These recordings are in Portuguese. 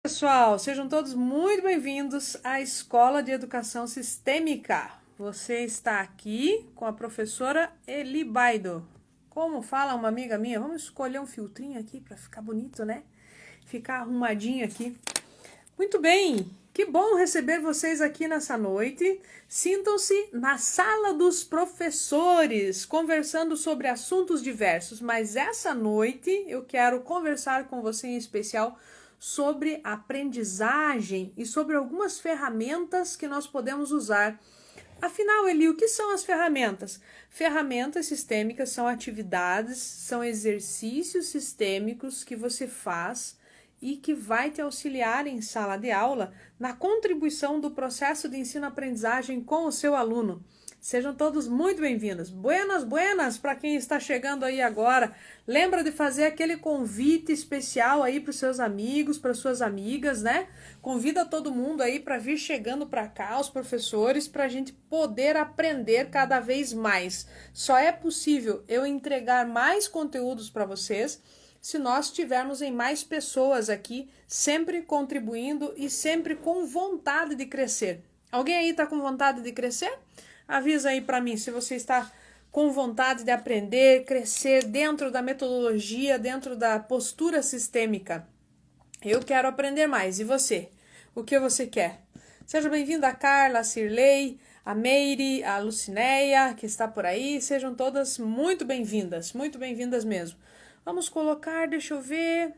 Pessoal, sejam todos muito bem-vindos à Escola de Educação Sistêmica. Você está aqui com a professora Eli Baido. Como fala uma amiga minha, vamos escolher um filtrinho aqui para ficar bonito, né? Ficar arrumadinho aqui. Muito bem, que bom receber vocês aqui nessa noite. Sintam-se na sala dos professores, conversando sobre assuntos diversos. Mas essa noite eu quero conversar com você em especial sobre aprendizagem e sobre algumas ferramentas que nós podemos usar. Afinal, Eli, o que são as ferramentas? Ferramentas sistêmicas são atividades, são exercícios sistêmicos que você faz e que vai te auxiliar em sala de aula na contribuição do processo de ensino-aprendizagem com o seu aluno. Sejam todos muito bem-vindos. Buenas, buenas para quem está chegando aí agora. Lembra de fazer aquele convite especial aí para os seus amigos, para suas amigas, né? Convida todo mundo aí para vir chegando para cá, os professores, para a gente poder aprender cada vez mais. Só é possível eu entregar mais conteúdos para vocês se nós estivermos em mais pessoas aqui, sempre contribuindo e sempre com vontade de crescer. Alguém aí está com vontade de crescer? Avisa aí para mim se você está com vontade de aprender, crescer dentro da metodologia, dentro da postura sistêmica. Eu quero aprender mais. E você? O que você quer? Seja bem-vinda a Carla, a Cirlei, a Meire, a Lucinéia, que está por aí. Sejam todas muito bem-vindas mesmo. Vamos colocar, deixa eu ver.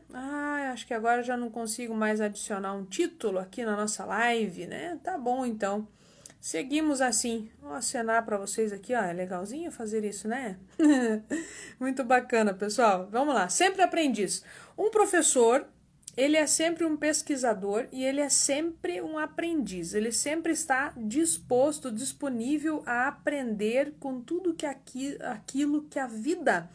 Acho que agora já não consigo mais adicionar um título aqui na nossa live, né? Tá bom, então. Seguimos assim. Vou acenar para vocês aqui, ó. É legalzinho fazer isso, né? Muito bacana, pessoal. Vamos lá. Sempre aprendiz. Um professor, ele é sempre um pesquisador e ele é sempre um aprendiz. Ele sempre está disposto, disponível a aprender com tudo que aquilo que a vida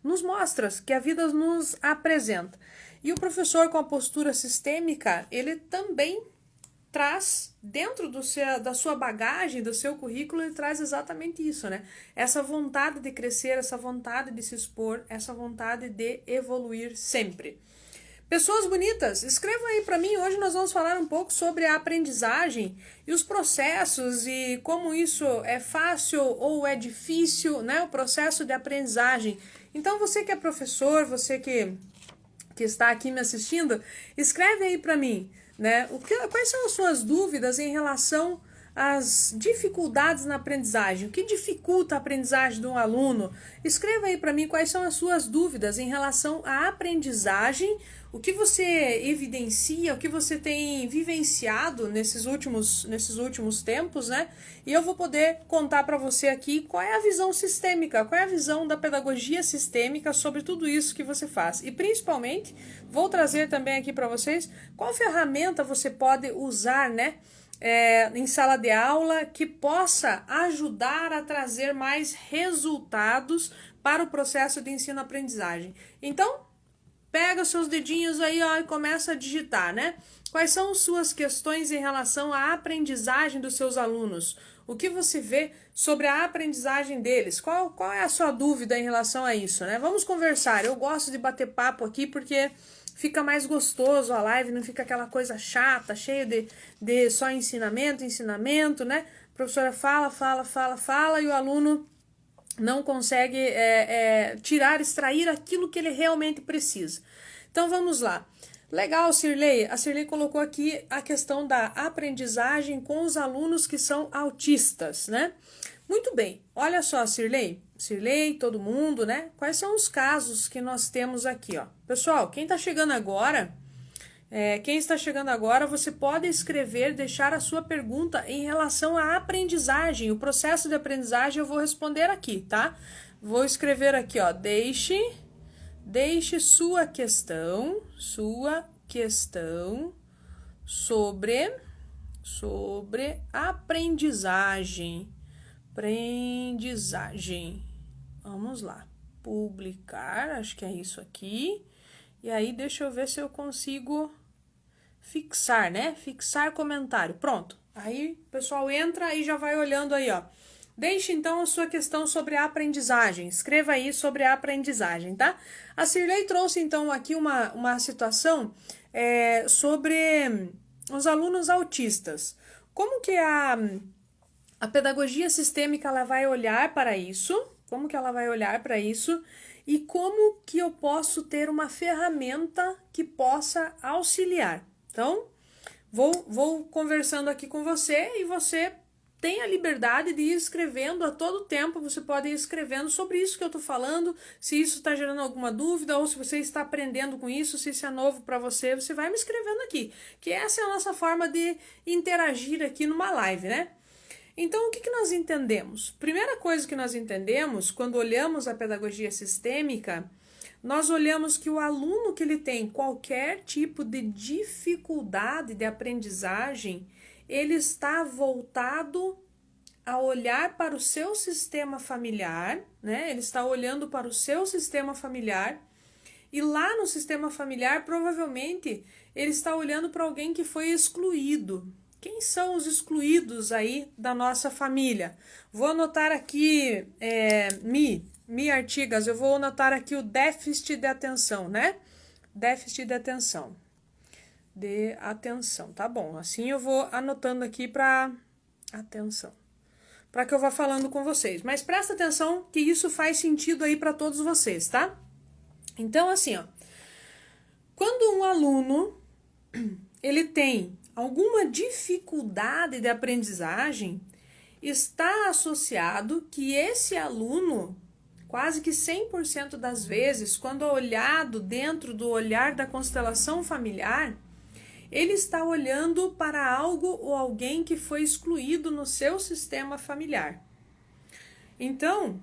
nos mostra, que a vida nos apresenta. E o professor com a postura sistêmica, ele também traz dentro da sua bagagem, do seu currículo, ele traz exatamente isso, né? Essa vontade de crescer, essa vontade de se expor, essa vontade de evoluir sempre. Pessoas bonitas, escrevam aí para mim. Hoje nós vamos falar um pouco sobre a aprendizagem e os processos e como isso é fácil ou é difícil, né? O processo de aprendizagem. Então você que é professor, você que está aqui me assistindo, escreve aí para mim, né? Quais são as suas dúvidas em relação às dificuldades na aprendizagem? O que dificulta a aprendizagem de um aluno? Escreva aí para mim quais são as suas dúvidas em relação à aprendizagem, o que você evidencia, o que você tem vivenciado nesses últimos tempos, né? E eu vou poder contar para você aqui qual é a visão sistêmica, qual é a visão da pedagogia sistêmica sobre tudo isso que você faz. E principalmente, vou trazer também aqui para vocês qual ferramenta você pode usar, né? Em sala de aula que possa ajudar a trazer mais resultados para o processo de ensino-aprendizagem. Então, pega os seus dedinhos aí, ó, e começa a digitar, né? Quais são suas questões em relação à aprendizagem dos seus alunos? O que você vê sobre a aprendizagem deles? Qual é a sua dúvida em relação a isso, né? Vamos conversar. Eu gosto de bater papo aqui porque fica mais gostoso a live, não fica aquela coisa chata, cheia de só ensinamento, né? A professora fala e o aluno não consegue extrair aquilo que ele realmente precisa. Então vamos lá. Legal, Cirlei. A Cirlei colocou aqui a questão da aprendizagem com os alunos que são autistas, né? Muito bem. Olha só, Cirlei, todo mundo, né? Quais são os casos que nós temos aqui, ó? Pessoal, quem está chegando agora, você pode escrever, deixar a sua pergunta em relação à aprendizagem. O processo de aprendizagem eu vou responder aqui, tá? Vou escrever aqui, ó, deixe sua questão sobre aprendizagem. Vamos lá. Publicar, acho que é isso aqui. E aí, deixa eu ver se eu consigo fixar, né? Fixar comentário. Pronto. Aí, o pessoal entra e já vai olhando aí, ó. Deixe, então, a sua questão sobre a aprendizagem. Escreva aí sobre a aprendizagem, tá? A Cirlei trouxe, então, aqui uma situação sobre os alunos autistas. Como que a pedagogia sistêmica ela vai olhar para isso? Como que ela vai olhar para isso? E como que eu posso ter uma ferramenta que possa auxiliar? Então, vou conversando aqui com você e você tem a liberdade de ir escrevendo a todo tempo, você pode ir escrevendo sobre isso que eu estou falando, se isso está gerando alguma dúvida ou se você está aprendendo com isso, se isso é novo para você, você vai me escrevendo aqui, que essa é a nossa forma de interagir aqui numa live, né? Então, o que nós entendemos? Primeira coisa que nós entendemos quando olhamos a pedagogia sistêmica, nós olhamos que o aluno que ele tem qualquer tipo de dificuldade de aprendizagem, ele está voltado a olhar para o seu sistema familiar, né? Ele está olhando para o seu sistema familiar e lá no sistema familiar, provavelmente, ele está olhando para alguém que foi excluído. Quem são os excluídos aí da nossa família? Vou anotar aqui, Mi Artigas, eu vou anotar aqui o déficit de atenção, né? Déficit de atenção. Tá bom. Assim eu vou anotando aqui para atenção. Para que eu vá falando com vocês. Mas presta atenção que isso faz sentido aí para todos vocês, tá? Então, assim, ó. Quando um aluno ele tem alguma dificuldade de aprendizagem, está associado que esse aluno, quase que 100% das vezes, quando é olhado dentro do olhar da constelação familiar, ele está olhando para algo ou alguém que foi excluído no seu sistema familiar. Então,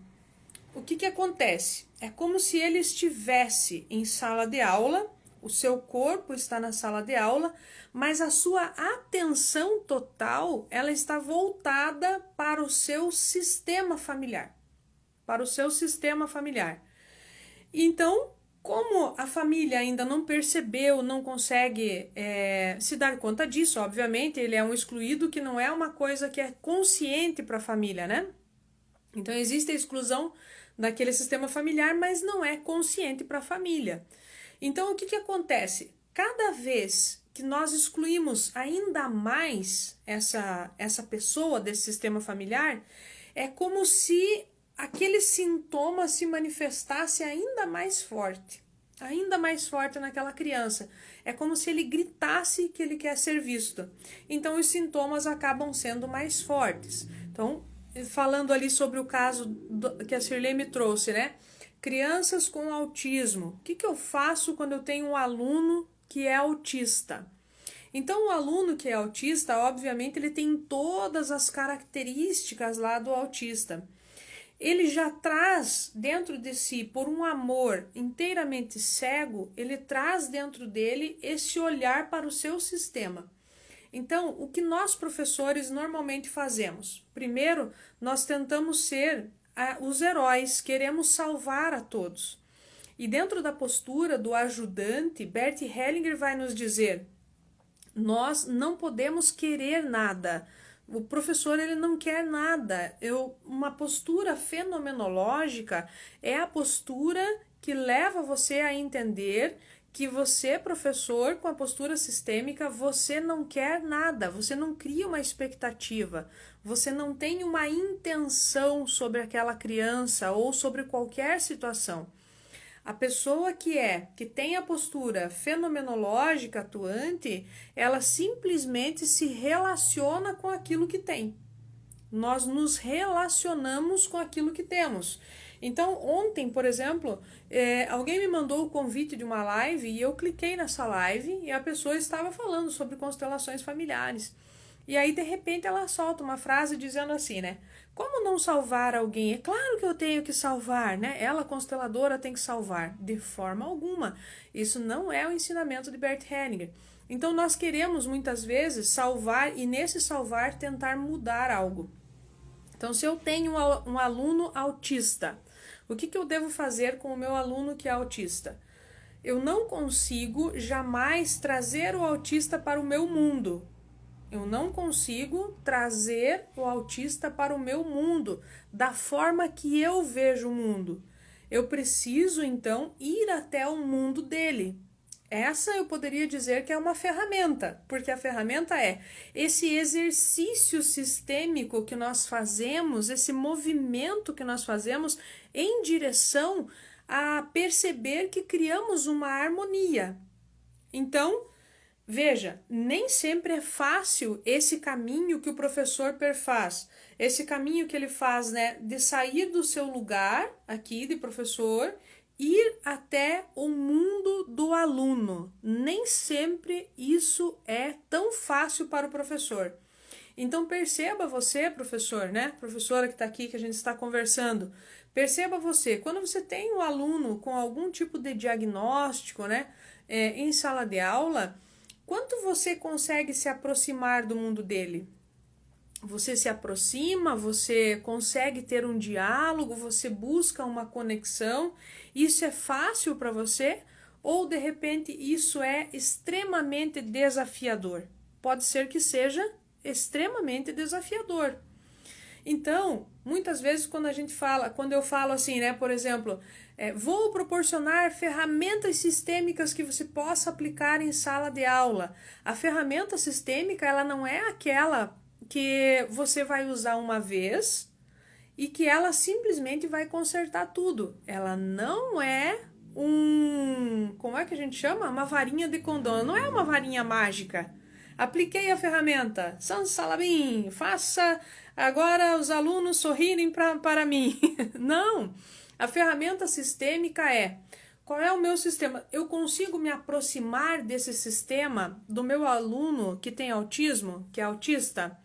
o que acontece? É como se ele estivesse em sala de aula, o seu corpo está na sala de aula, mas a sua atenção total, ela está voltada para o seu sistema familiar. Para o seu sistema familiar. Então, como a família ainda não percebeu, não consegue se dar conta disso, obviamente, ele é um excluído que não é uma coisa que é consciente para a família, né? Então, existe a exclusão daquele sistema familiar, mas não é consciente para a família. Então, o que acontece? Cada vez que nós excluímos ainda mais essa pessoa desse sistema familiar, é como se aquele sintoma se manifestasse ainda mais forte naquela criança. É como se ele gritasse que ele quer ser visto. Então, os sintomas acabam sendo mais fortes. Então, falando ali sobre o caso que a Shirley me trouxe, né? Crianças com autismo. O que eu faço quando eu tenho um aluno que é autista? Então, o aluno que é autista, obviamente, ele tem todas as características lá do autista. Ele já traz dentro de si, por um amor inteiramente cego, ele traz dentro dele esse olhar para o seu sistema. Então, o que nós professores normalmente fazemos? Primeiro, nós tentamos ser os heróis, queremos salvar a todos. E dentro da postura do ajudante, Bert Hellinger vai nos dizer: nós não podemos querer nada. O professor ele não quer nada. Uma postura fenomenológica é a postura que leva você a entender que você, professor, com a postura sistêmica, você não quer nada, você não cria uma expectativa, você não tem uma intenção sobre aquela criança ou sobre qualquer situação. A pessoa que tem a postura fenomenológica atuante, ela simplesmente se relaciona com aquilo que tem. Nós nos relacionamos com aquilo que temos. Então, ontem, por exemplo, alguém me mandou o convite de uma live e eu cliquei nessa live e a pessoa estava falando sobre constelações familiares. E aí, de repente, ela solta uma frase dizendo assim, né? Como não salvar alguém? É claro que eu tenho que salvar, né? Ela, consteladora, tem que salvar. De forma alguma. Isso não é o ensinamento de Bert Hellinger. Então, nós queremos, muitas vezes, salvar e, nesse salvar, tentar mudar algo. Então, se eu tenho um aluno autista, o que eu devo fazer com o meu aluno que é autista? Eu não consigo jamais trazer o autista para o meu mundo. Eu não consigo trazer o autista para o meu mundo, da forma que eu vejo o mundo. Eu preciso, então, ir até o mundo dele. Essa eu poderia dizer que é uma ferramenta, porque a ferramenta é esse exercício sistêmico que nós fazemos, esse movimento que nós fazemos em direção a perceber que criamos uma harmonia. Então, veja, nem sempre é fácil esse caminho que o professor perfaz, esse caminho que ele faz, né, de sair do seu lugar aqui de professor, ir até o mundo do aluno. Nem sempre isso é tão fácil para o professor. Então perceba você, professor, né, professora que está aqui, que a gente está conversando, perceba você, quando você tem um aluno com algum tipo de diagnóstico, né, em sala de aula, quanto você consegue se aproximar do mundo dele? Você se aproxima, você consegue ter um diálogo, você busca uma conexão. Isso é fácil para você? Ou de repente isso é extremamente desafiador? Pode ser que seja extremamente desafiador. Então, muitas vezes quando eu falo assim, né, por exemplo, vou proporcionar ferramentas sistêmicas que você possa aplicar em sala de aula. A ferramenta sistêmica, ela não é aquela que você vai usar uma vez e que ela simplesmente vai consertar tudo. Ela não é como é que a gente chama? Uma varinha de condão, não é uma varinha mágica. Apliquei a ferramenta, Salabim, faça agora os alunos sorrirem para mim. Não, a ferramenta sistêmica qual é o meu sistema? Eu consigo me aproximar desse sistema do meu aluno que tem autismo, que é autista?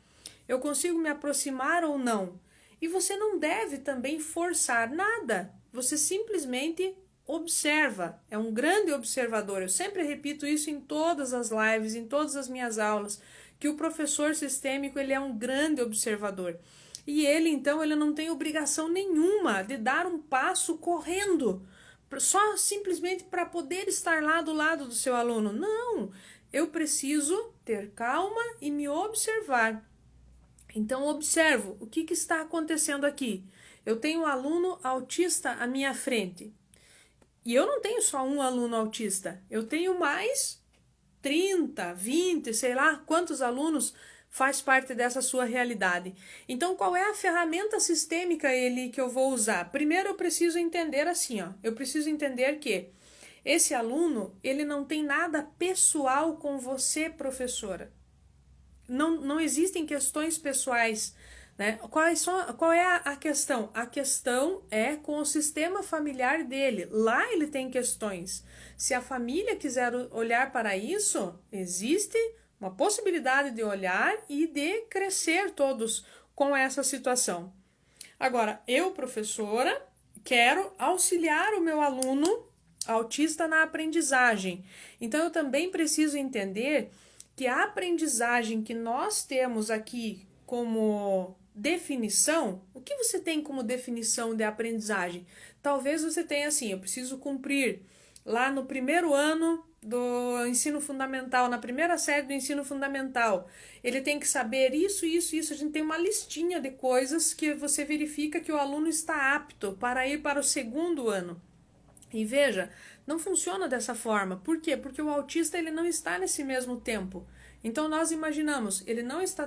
Eu consigo me aproximar ou não? E você não deve também forçar nada. Você simplesmente observa. É um grande observador. Eu sempre repito isso em todas as lives, em todas as minhas aulas, que o professor sistêmico ele é um grande observador. E ele, então, ele não tem obrigação nenhuma de dar um passo correndo, só simplesmente para poder estar lá do lado do seu aluno. Não, eu preciso ter calma e me observar. Então, observo o que está acontecendo aqui. Eu tenho um aluno autista à minha frente. E eu não tenho só um aluno autista. Eu tenho mais 30, 20, sei lá quantos alunos faz parte dessa sua realidade. Então, qual é a ferramenta sistêmica que eu vou usar? Primeiro, eu preciso entender assim, ó. Eu preciso entender que esse aluno, ele não tem nada pessoal com você, professora. Não existem questões pessoais, né? Qual é a questão? A questão é com o sistema familiar dele. Lá ele tem questões. Se a família quiser olhar para isso, existe uma possibilidade de olhar e de crescer todos com essa situação. Agora, eu, professora, quero auxiliar o meu aluno autista na aprendizagem. Então, eu também preciso entender que a aprendizagem que nós temos aqui como definição, o que você tem como definição de aprendizagem? Talvez você tenha assim, eu preciso cumprir lá no primeiro ano do ensino fundamental, na primeira série do ensino fundamental, ele tem que saber isso, isso, isso. A gente tem uma listinha de coisas que você verifica que o aluno está apto para ir para o segundo ano. E veja, não funciona dessa forma. Por quê? Porque o autista ele não está nesse mesmo tempo. Então nós imaginamos, ele não está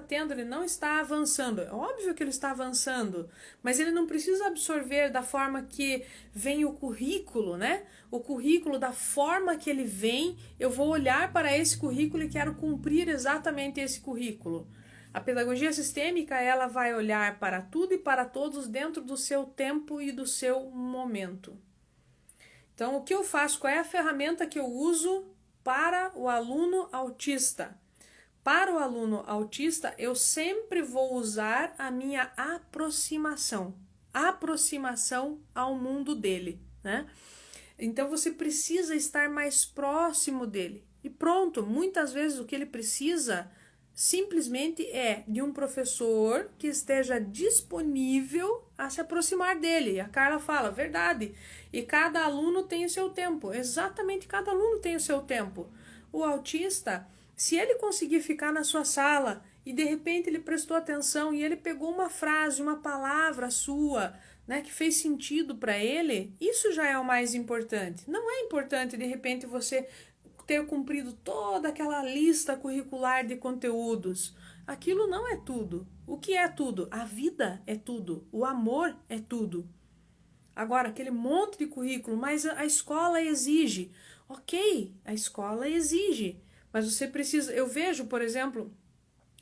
avançando. É óbvio que ele está avançando, mas ele não precisa absorver da forma que vem o currículo, né? O currículo, da forma que ele vem, eu vou olhar para esse currículo e quero cumprir exatamente esse currículo. A pedagogia sistêmica, ela vai olhar para tudo e para todos dentro do seu tempo e do seu momento. Então, o que eu faço? Qual é a ferramenta que eu uso para o aluno autista? Para o aluno autista, eu sempre vou usar a minha aproximação ao mundo dele, né? Então, você precisa estar mais próximo dele. E pronto, muitas vezes o que ele precisa simplesmente é de um professor que esteja disponível a se aproximar dele. A Carla fala, verdade. E cada aluno tem o seu tempo. Exatamente, cada aluno tem o seu tempo. O autista, se ele conseguir ficar na sua sala e de repente ele prestou atenção e ele pegou uma frase, uma palavra sua, né, que fez sentido para ele, isso já é o mais importante. Não é importante de repente você ter cumprido toda aquela lista curricular de conteúdos. Aquilo não é tudo. O que é tudo? A vida é tudo. O amor é tudo. Agora, aquele monte de currículo, mas a escola exige. Ok, a escola exige. Mas você precisa... Eu vejo, por exemplo,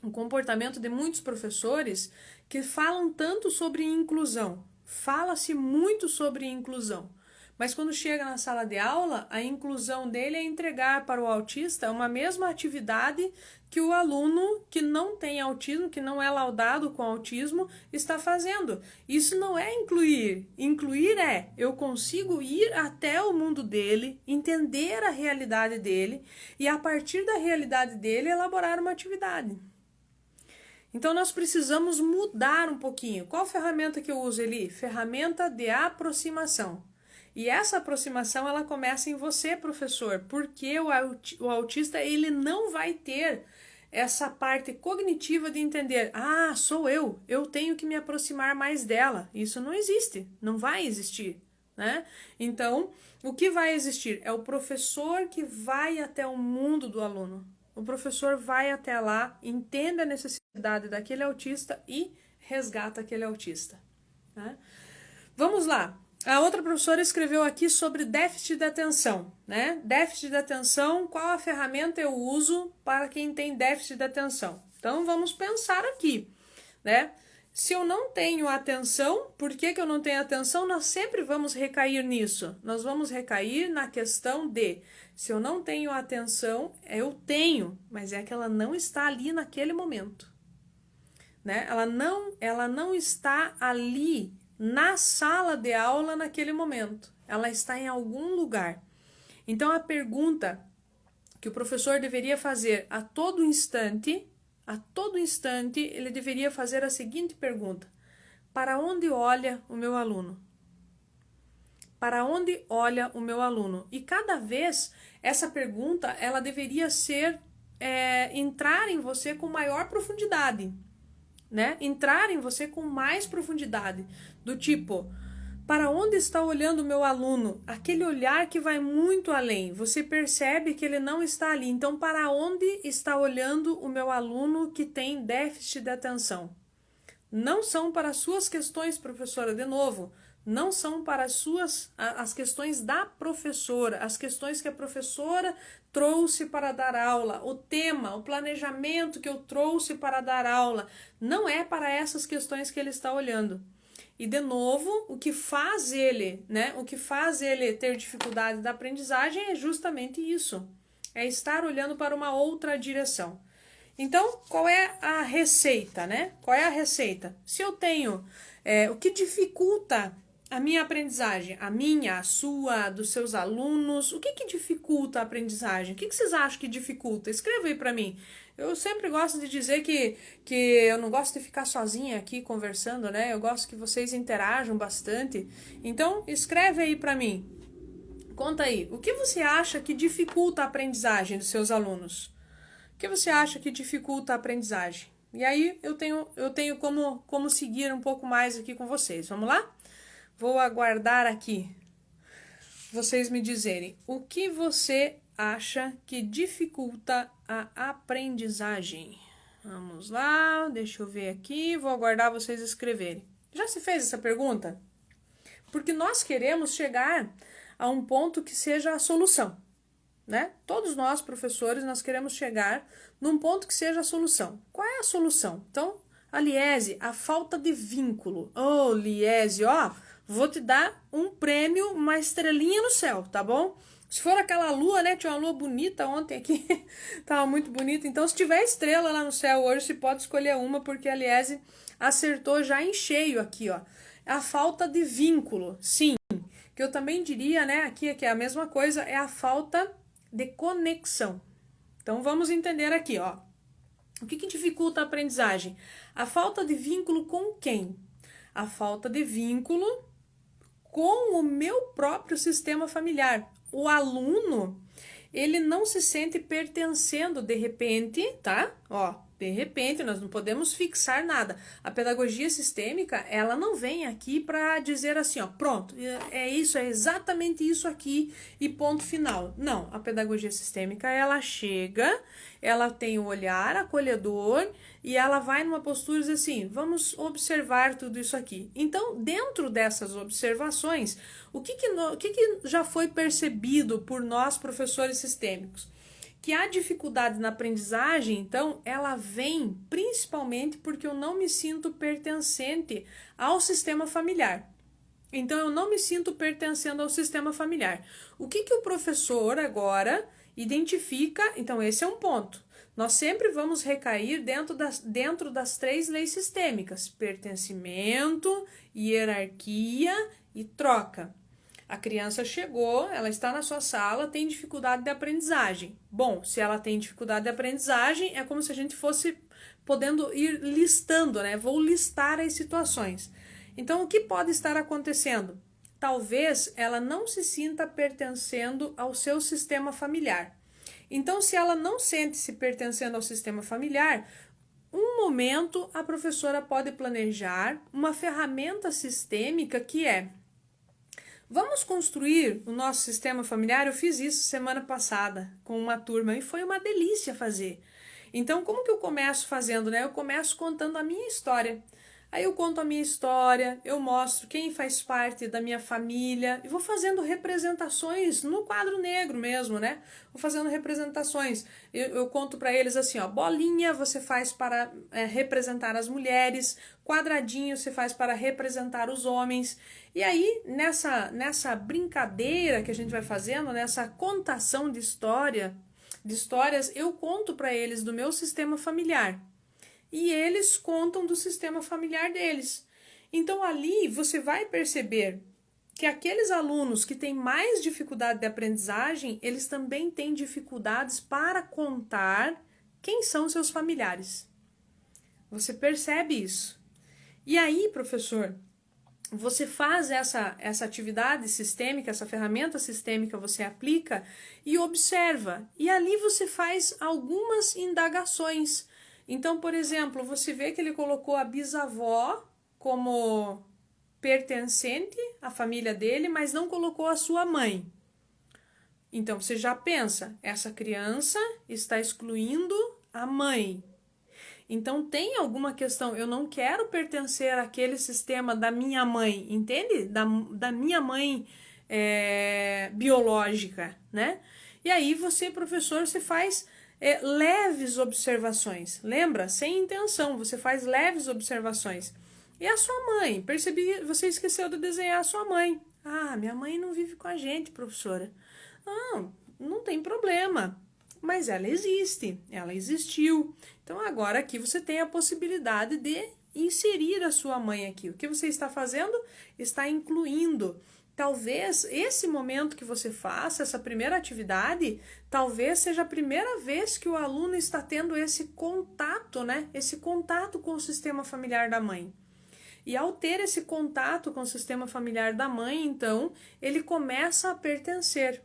o comportamento de muitos professores que falam tanto sobre inclusão. Fala-se muito sobre inclusão. Mas quando chega na sala de aula, a inclusão dele é entregar para o autista uma mesma atividade que o aluno que não tem autismo, que não é laudado com autismo, está fazendo. Isso não é incluir. Incluir é eu consigo ir até o mundo dele, entender a realidade dele e, a partir da realidade dele, elaborar uma atividade. Então, nós precisamos mudar um pouquinho. Qual ferramenta que eu uso, Eli? Ferramenta de aproximação. E essa aproximação, ela começa em você, professor, porque o autista, ele não vai ter essa parte cognitiva de entender, sou eu tenho que me aproximar mais dela. Isso não existe, não vai existir, né? Então, o que vai existir é o professor que vai até o mundo do aluno. O professor vai até lá, entende a necessidade daquele autista e resgata aquele autista, né? Vamos lá. A outra professora escreveu aqui sobre déficit de atenção, né? Déficit de atenção, qual a ferramenta eu uso para quem tem déficit de atenção? Então, vamos pensar aqui, né? Se eu não tenho atenção, por que eu não tenho atenção? Nós sempre vamos recair nisso. Nós vamos recair na questão de, se eu não tenho atenção, eu tenho, mas é que ela não está ali naquele momento, né? Ela não está ali na sala de aula naquele momento. Ela está em algum lugar. Então, a pergunta que o professor deveria fazer a todo instante, ele deveria fazer a seguinte pergunta: para onde olha o meu aluno? Para onde olha o meu aluno? E cada vez essa pergunta, ela deveria ser, entrar em você com maior profundidade, né? Entrar em você com mais profundidade, do tipo, para onde está olhando o meu aluno? Aquele olhar que vai muito além, você percebe que ele não está ali. Então, para onde está olhando o meu aluno que tem déficit de atenção? Não são para as suas questões, professora, de novo, não são para as questões da professora, as questões que a professora trouxe para dar aula, o tema, o planejamento que eu trouxe para dar aula, não é para essas questões que ele está olhando. E, de novo, o que faz ele, né? O que faz ele ter dificuldade da aprendizagem é justamente isso, é estar olhando para uma outra direção. Então, qual é a receita, né? Qual é a receita? Se eu tenho, o que dificulta a minha aprendizagem, a minha, a sua, dos seus alunos, o que dificulta a aprendizagem? O que vocês acham que dificulta? Escreva aí para mim. Eu sempre gosto de dizer que eu não gosto de ficar sozinha aqui conversando, né? Eu gosto que vocês interajam bastante. Então, escreve aí para mim. Conta aí, o que você acha que dificulta a aprendizagem dos seus alunos? O que você acha que dificulta a aprendizagem? E aí eu tenho como seguir um pouco mais aqui com vocês. Vamos lá? Vou aguardar aqui vocês me dizerem o que você acha que dificulta a aprendizagem. Vamos lá, deixa eu ver aqui, vou aguardar vocês escreverem. Já se fez essa pergunta? Porque nós queremos chegar a um ponto que seja a solução, né? Todos nós, professores, nós queremos chegar num ponto que seja a solução. Qual é a solução? Então, a Liese, a falta de vínculo. Ô, Liese, ó, vou te dar um prêmio, uma estrelinha no céu, tá bom? Se for aquela lua, né? Tinha uma lua bonita ontem aqui, tava muito bonita. Então, se tiver estrela lá no céu hoje, você pode escolher uma, porque a Liese acertou já em cheio aqui, ó. A falta de vínculo, sim. Que eu também diria, né? Aqui é a mesma coisa, é a falta de conexão. Então, vamos entender aqui, ó. O que dificulta a aprendizagem? A falta de vínculo com quem? A falta de vínculo com o meu próprio sistema familiar. O aluno, ele não se sente pertencendo de repente, tá? Ó, De repente, nós não podemos fixar nada. A pedagogia sistêmica, ela não vem aqui para dizer assim, ó, pronto, é isso, é exatamente isso aqui e ponto final. Não, a pedagogia sistêmica, ela chega, ela tem o olhar acolhedor e ela vai numa postura de assim, vamos observar tudo isso aqui. Então, dentro dessas observações, o que já foi percebido por nós, professores sistêmicos? Que a dificuldade na aprendizagem, então, ela vem principalmente porque eu não me sinto pertencente ao sistema familiar. Então, eu não me sinto pertencendo ao sistema familiar. O que o professor agora identifica? Então, esse é um ponto. Nós sempre vamos recair dentro das 3 leis sistêmicas: pertencimento, hierarquia e troca. A criança chegou, ela está na sua sala, tem dificuldade de aprendizagem. Bom, se ela tem dificuldade de aprendizagem, é como se a gente fosse podendo ir listando, né? Vou listar as situações. Então, o que pode estar acontecendo? Talvez ela não se sinta pertencendo ao seu sistema familiar. Então, se ela não sente-se pertencendo ao sistema familiar, um momento a professora pode planejar uma ferramenta sistêmica que é: vamos construir o nosso sistema familiar. Eu fiz isso semana passada com uma turma e foi uma delícia fazer. Então, como que eu começo fazendo, né? Eu começo contando a minha história. Aí eu conto a minha história, eu mostro quem faz parte da minha família e vou fazendo representações no quadro negro mesmo, né? Vou fazendo representações. Eu conto para eles assim, ó, bolinha você faz para representar as mulheres, quadradinho você faz para representar os homens. E aí, nessa brincadeira que a gente vai fazendo, nessa contação de histórias, eu conto para eles do meu sistema familiar. E eles contam do sistema familiar deles. Então, ali você vai perceber que aqueles alunos que têm mais dificuldade de aprendizagem, eles também têm dificuldades para contar quem são seus familiares. Você percebe isso. E aí, professor, você faz essa atividade sistêmica, essa ferramenta sistêmica, você aplica e observa. E ali você faz algumas indagações. Então, por exemplo, você vê que ele colocou a bisavó como pertencente à família dele, mas não colocou a sua mãe. Então, você já pensa, essa criança está excluindo a mãe. Então, tem alguma questão, eu não quero pertencer àquele sistema da minha mãe, entende? Da minha mãe biológica, né? E aí, você, professor, você faz leves observações, lembra? Sem intenção, você faz leves observações. E a sua mãe? Percebi, você esqueceu de desenhar a sua mãe. Ah, minha mãe não vive com a gente, professora. Não tem problema, mas ela existe, ela existiu. Então agora aqui você tem a possibilidade de inserir a sua mãe aqui. O que você está fazendo? Está incluindo. Talvez esse momento que você faça, essa primeira atividade, talvez seja a primeira vez que o aluno está tendo esse contato, né? Esse contato com o sistema familiar da mãe. E ao ter esse contato com o sistema familiar da mãe, então, ele começa a pertencer.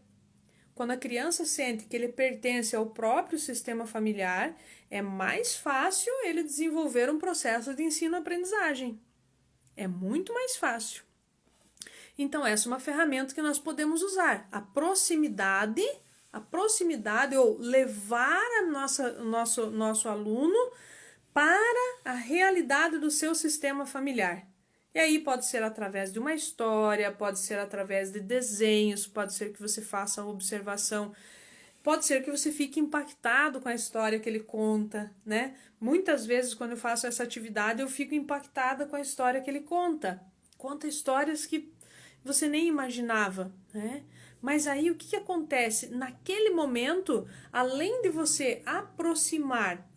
Quando a criança sente que ele pertence ao próprio sistema familiar, é mais fácil ele desenvolver um processo de ensino-aprendizagem. É muito mais fácil. Então, essa é uma ferramenta que nós podemos usar. A proximidade ou levar o nosso aluno para a realidade do seu sistema familiar. E aí pode ser através de uma história, pode ser através de desenhos, pode ser que você faça uma observação, pode ser que você fique impactado com a história que ele conta, né? Muitas vezes, quando eu faço essa atividade, eu fico impactada com a história que ele conta. Conta histórias que você nem imaginava, né? Mas aí o que acontece? Naquele momento, além de você aproximar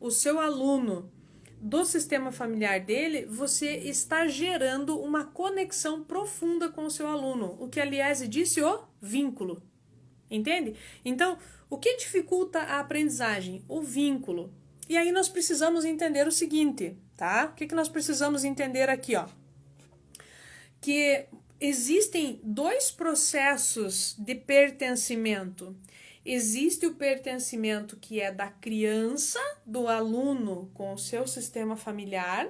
o seu aluno do sistema familiar dele, você está gerando uma conexão profunda com o seu aluno. O que a Liese disse, o vínculo. Entende? Então, o que dificulta a aprendizagem? O vínculo. E aí nós precisamos entender o seguinte, tá? O que nós precisamos entender aqui, ó? Que existem 2 processos de pertencimento. Existe o pertencimento que é da criança, do aluno com o seu sistema familiar,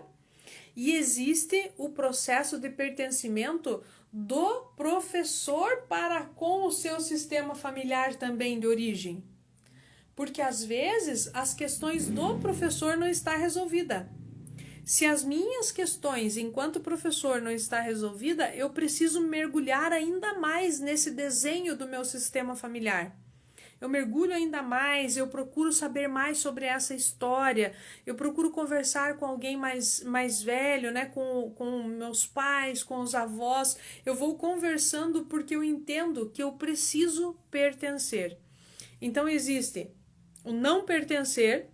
e existe o processo de pertencimento do professor para com o seu sistema familiar também de origem. Porque às vezes as questões do professor não estão resolvidas. Se as minhas questões enquanto professor não está resolvida, eu preciso mergulhar ainda mais nesse desenho do meu sistema familiar. Eu mergulho ainda mais, eu procuro saber mais sobre essa história, eu procuro conversar com alguém mais velho, né? com meus pais, com os avós. Eu vou conversando porque eu entendo que eu preciso pertencer. Então existe o não pertencer,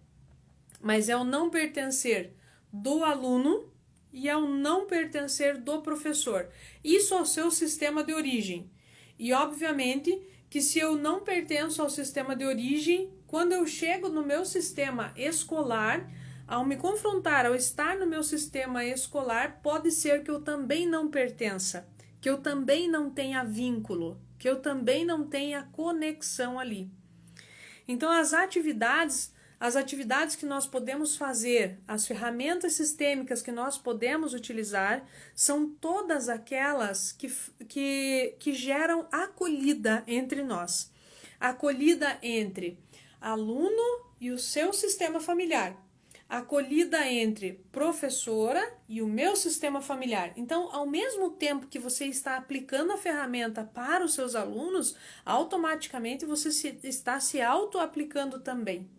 mas é o não pertencer do aluno e é o não pertencer do professor. Isso é o seu sistema de origem. E obviamente que se eu não pertenço ao sistema de origem, quando eu chego no meu sistema escolar, ao me confrontar, ao estar no meu sistema escolar, pode ser que eu também não pertença, que eu também não tenha vínculo, que eu também não tenha conexão ali. Então, as atividades que nós podemos fazer, as ferramentas sistêmicas que nós podemos utilizar, são todas aquelas que geram acolhida entre nós. Acolhida entre aluno e o seu sistema familiar. Acolhida entre professora e o meu sistema familiar. Então, ao mesmo tempo que você está aplicando a ferramenta para os seus alunos, automaticamente você está se auto-aplicando também.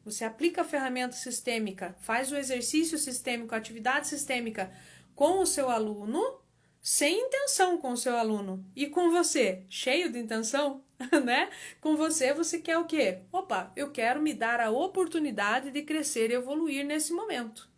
Você aplica a ferramenta sistêmica, faz o exercício sistêmico, a atividade sistêmica com o seu aluno, sem intenção com o seu aluno. E com você, cheio de intenção, né? Com você quer o quê? Opa, eu quero me dar a oportunidade de crescer e evoluir nesse momento.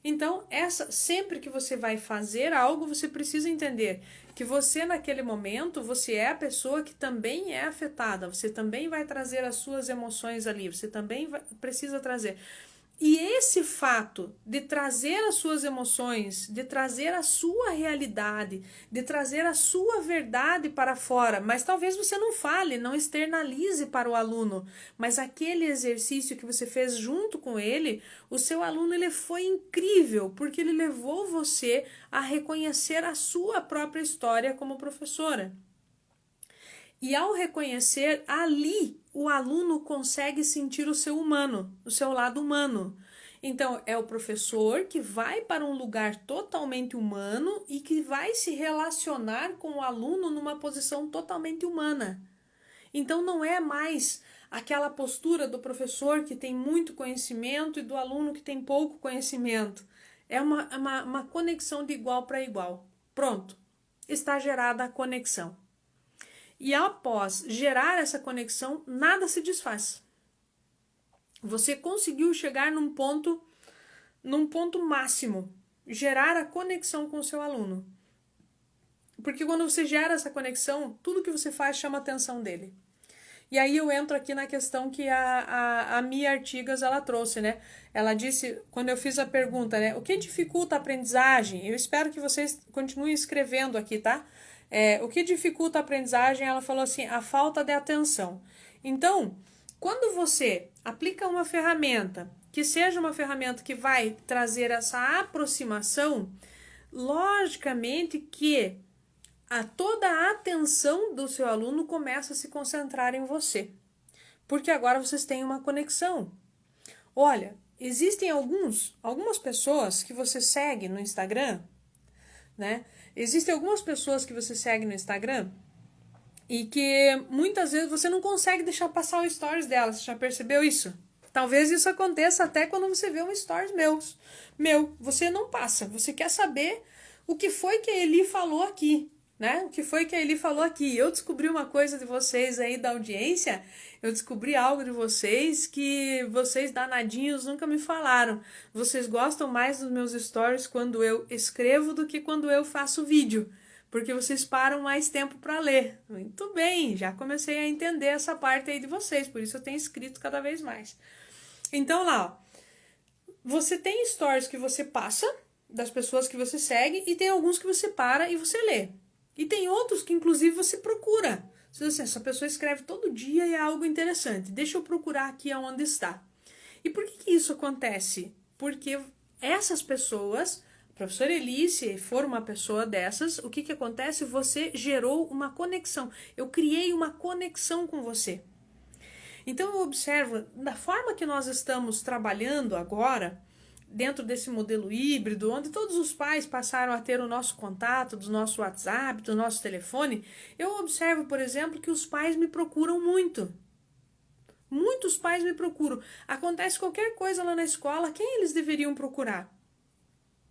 Então, sempre que você vai fazer algo, você precisa entender que você, naquele momento, você é a pessoa que também é afetada, você também vai trazer as suas emoções ali, você também precisa trazer. E esse fato de trazer as suas emoções, de trazer a sua realidade, de trazer a sua verdade para fora, mas talvez você não fale, não externalize para o aluno, mas aquele exercício que você fez junto com ele, o seu aluno ele foi incrível, porque ele levou você a reconhecer a sua própria história como professora. E ao reconhecer, ali o aluno consegue sentir o seu humano, o seu lado humano. Então, é o professor que vai para um lugar totalmente humano e que vai se relacionar com o aluno numa posição totalmente humana. Então, não é mais aquela postura do professor que tem muito conhecimento e do aluno que tem pouco conhecimento. É uma conexão de igual para igual. Pronto, está gerada a conexão. E após gerar essa conexão, nada se desfaz. Você conseguiu chegar num ponto máximo, gerar a conexão com o seu aluno. Porque quando você gera essa conexão, tudo que você faz chama a atenção dele. E aí eu entro aqui na questão que a Mia Artigas ela trouxe, né? Ela disse, quando eu fiz a pergunta, né? O que dificulta a aprendizagem? Eu espero que vocês continuem escrevendo aqui, tá? O que dificulta a aprendizagem, ela falou assim, a falta de atenção. Então, quando você aplica uma ferramenta, que seja uma ferramenta que vai trazer essa aproximação, logicamente que toda a atenção do seu aluno começa a se concentrar em você. Porque agora vocês têm uma conexão. Olha, existem algumas pessoas que você segue no Instagram, né? Existem algumas pessoas que você segue no Instagram e que muitas vezes você não consegue deixar passar o stories delas. Você já percebeu isso? Talvez isso aconteça até quando você vê um stories meu. Você não passa. Você quer saber o que foi que a Eli falou aqui, né? O que foi que a Eli falou aqui? Eu descobri uma coisa de vocês aí da audiência, eu descobri algo de vocês que vocês danadinhos nunca me falaram. Vocês gostam mais dos meus stories quando eu escrevo do que quando eu faço vídeo, porque vocês param mais tempo para ler. Muito bem, já comecei a entender essa parte aí de vocês, por isso eu tenho escrito cada vez mais. Então lá, ó, você tem stories que você passa das pessoas que você segue e tem alguns que você para e você lê. E tem outros que, inclusive, você procura. Você diz assim, essa pessoa escreve todo dia e é algo interessante. Deixa eu procurar aqui aonde está. E por que isso acontece? Porque essas pessoas, a professora Eli, se for uma pessoa dessas, o que acontece? Você gerou uma conexão. Eu criei uma conexão com você. Então eu observo, da forma que nós estamos trabalhando agora, dentro desse modelo híbrido, onde todos os pais passaram a ter o nosso contato, do nosso WhatsApp, do nosso telefone, eu observo, por exemplo, que os pais me procuram muito. Muitos pais me procuram. Acontece qualquer coisa lá na escola, quem eles deveriam procurar?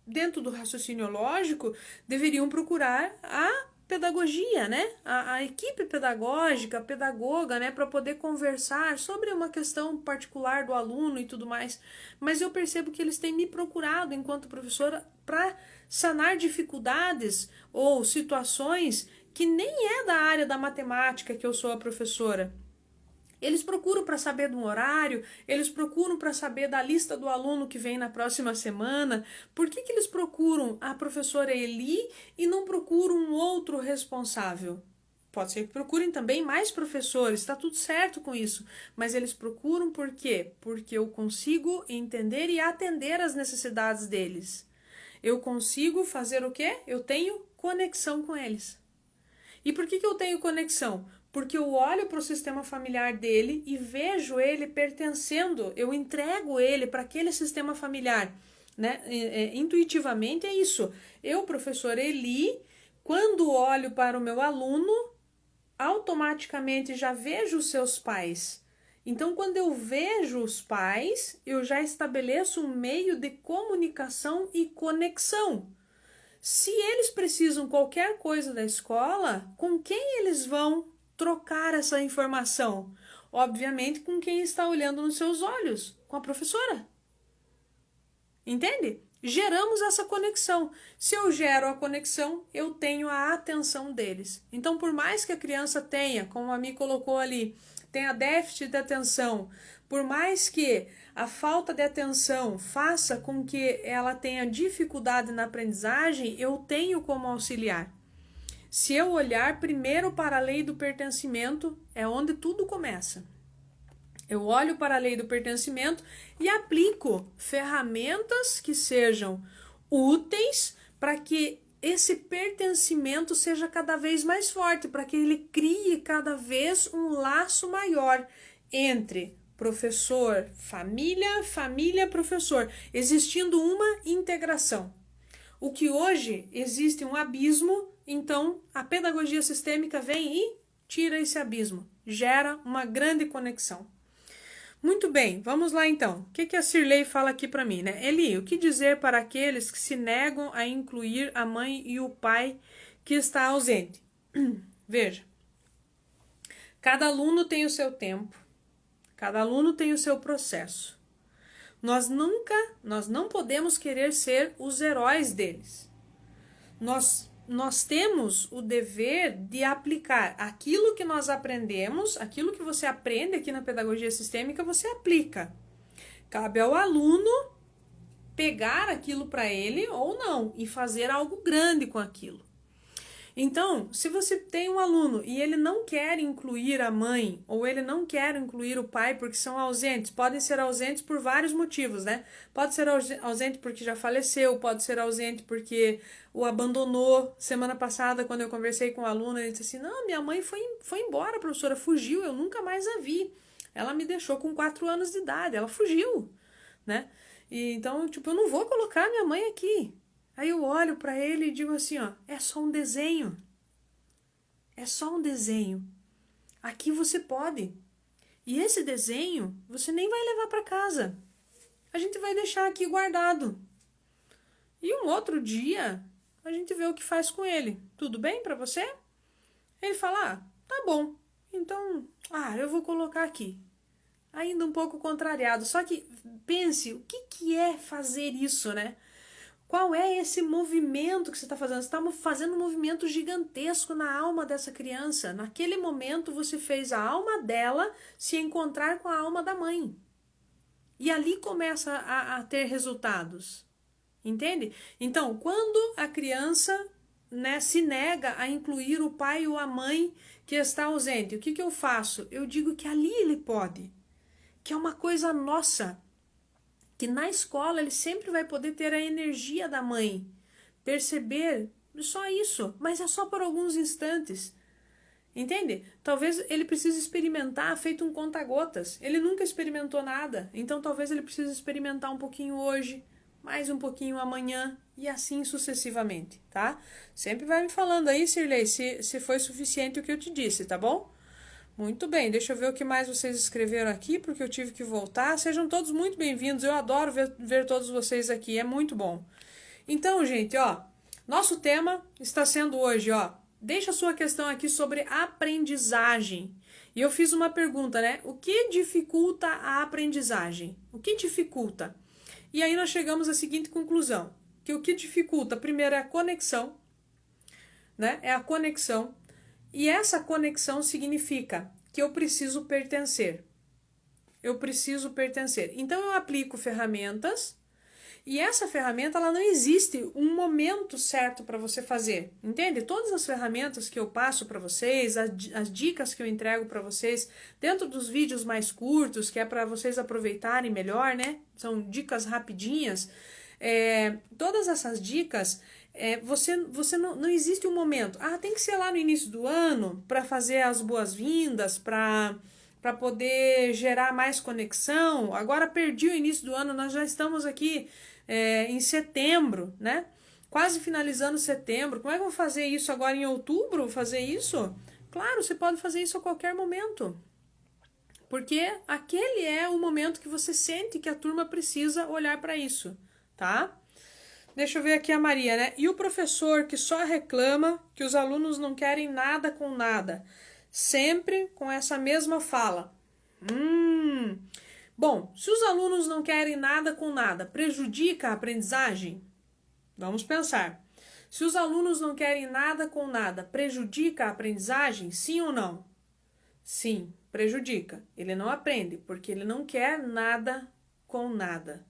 Dentro do raciocínio lógico, deveriam procurar a pedagogia, né? A equipe pedagógica, a pedagoga, né? Para poder conversar sobre uma questão particular do aluno e tudo mais. Mas eu percebo que eles têm me procurado enquanto professora para sanar dificuldades ou situações que nem é da área da matemática que eu sou a professora. Eles procuram para saber do horário, eles procuram para saber da lista do aluno que vem na próxima semana. Por que eles procuram a professora Eli e não procuram um outro responsável? Pode ser que procurem também mais professores, está tudo certo com isso. Mas eles procuram por quê? Porque eu consigo entender e atender as necessidades deles. Eu consigo fazer o quê? Eu tenho conexão com eles. E por que eu tenho conexão? Porque eu olho para o sistema familiar dele e vejo ele pertencendo, eu entrego ele para aquele sistema familiar, né? Intuitivamente é isso. Eu, professora Eli, quando olho para o meu aluno, automaticamente já vejo os seus pais. Então, quando eu vejo os pais, eu já estabeleço um meio de comunicação e conexão. Se eles precisam qualquer coisa da escola, com quem eles vão trocar essa informação? Obviamente com quem está olhando nos seus olhos, com a professora. Entende? Geramos essa conexão. Se eu gero a conexão, eu tenho a atenção deles. Então, por mais que a criança tenha, como a Mi colocou ali, tenha déficit de atenção, por mais que a falta de atenção faça com que ela tenha dificuldade na aprendizagem, eu tenho como auxiliar. Se eu olhar primeiro para a lei do pertencimento, é onde tudo começa. Eu olho para a lei do pertencimento e aplico ferramentas que sejam úteis para que esse pertencimento seja cada vez mais forte, para que ele crie cada vez um laço maior entre professor, família, família, professor, existindo uma integração. O que hoje existe um abismo, então a pedagogia sistêmica vem e tira esse abismo, gera uma grande conexão. Muito bem, vamos lá então. O que a Cirlei fala aqui para mim, né? Eli, o que dizer para aqueles que se negam a incluir a mãe e o pai que está ausente? Veja, cada aluno tem o seu tempo, cada aluno tem o seu processo. Nós não podemos querer ser os heróis deles. Nós temos o dever de aplicar aquilo que nós aprendemos, aquilo que você aprende aqui na pedagogia sistêmica, você aplica. Cabe ao aluno pegar aquilo para ele ou não e fazer algo grande com aquilo. Então, se você tem um aluno e ele não quer incluir a mãe ou ele não quer incluir o pai porque são ausentes, podem ser ausentes por vários motivos, né? Pode ser ausente porque já faleceu, pode ser ausente porque o abandonou. Semana passada, quando eu conversei com o aluno, ele disse assim, não, minha mãe foi embora, professora, fugiu, eu nunca mais a vi. Ela me deixou com 4 anos de idade, ela fugiu, né? E então, eu não vou colocar minha mãe aqui. Aí eu olho para ele e digo assim, ó, é só um desenho. É só um desenho. Aqui você pode. E esse desenho você nem vai levar para casa. A gente vai deixar aqui guardado. E um outro dia a gente vê o que faz com ele. Tudo bem para você? Ele fala, tá bom. Então, eu vou colocar aqui. Ainda um pouco contrariado. Só que pense, o que é fazer isso, né? Qual é esse movimento que você está fazendo? Você está fazendo um movimento gigantesco na alma dessa criança. Naquele momento você fez a alma dela se encontrar com a alma da mãe. E ali começa a ter resultados. Entende? Então, quando a criança né, se nega a incluir o pai ou a mãe que está ausente. O que eu faço? Eu digo que ali ele pode, que é uma coisa nossa, que na escola ele sempre vai poder ter a energia da mãe, perceber só isso, mas é só por alguns instantes. Entende? Talvez ele precise experimentar feito um conta-gotas. Ele nunca experimentou nada, então talvez ele precise experimentar um pouquinho hoje, mais um pouquinho amanhã e assim sucessivamente, tá? Sempre vai me falando aí, Cirlei, se foi suficiente o que eu te disse, tá bom? Muito bem, deixa eu ver o que mais vocês escreveram aqui, porque eu tive que voltar. Sejam todos muito bem-vindos, eu adoro ver todos vocês aqui, é muito bom. Então, gente, ó, nosso tema está sendo hoje, ó, deixa a sua questão aqui sobre aprendizagem. E eu fiz uma pergunta, né? O que dificulta a aprendizagem? O que dificulta? E aí nós chegamos à seguinte conclusão, que o que dificulta, primeiro, é a conexão, né? É a conexão. E essa conexão significa que eu preciso pertencer. Eu preciso pertencer. Então eu aplico ferramentas. E essa ferramenta, ela não existe um momento certo para você fazer, entende? Todas as ferramentas que eu passo para vocês, as dicas que eu entrego para vocês, dentro dos vídeos mais curtos, que é para vocês aproveitarem melhor, né? São dicas rapidinhas. Todas essas dicas, você não existe um momento. Ah, tem que ser lá no início do ano para fazer as boas-vindas, para poder gerar mais conexão. Agora perdi o início do ano, nós já estamos aqui em setembro, né? Quase finalizando setembro. Como é que eu vou fazer isso agora em outubro? Fazer isso? Claro, você pode fazer isso a qualquer momento. Porque aquele é o momento que você sente que a turma precisa olhar para isso, tá? Deixa eu ver aqui a Maria, né? E o professor que só reclama que os alunos não querem nada com nada. Sempre com essa mesma fala. Bom, se os alunos não querem nada com nada, prejudica a aprendizagem? Vamos pensar. Se os alunos não querem nada com nada, prejudica a aprendizagem? Sim ou não? Sim, prejudica. Ele não aprende, porque ele não quer nada com nada,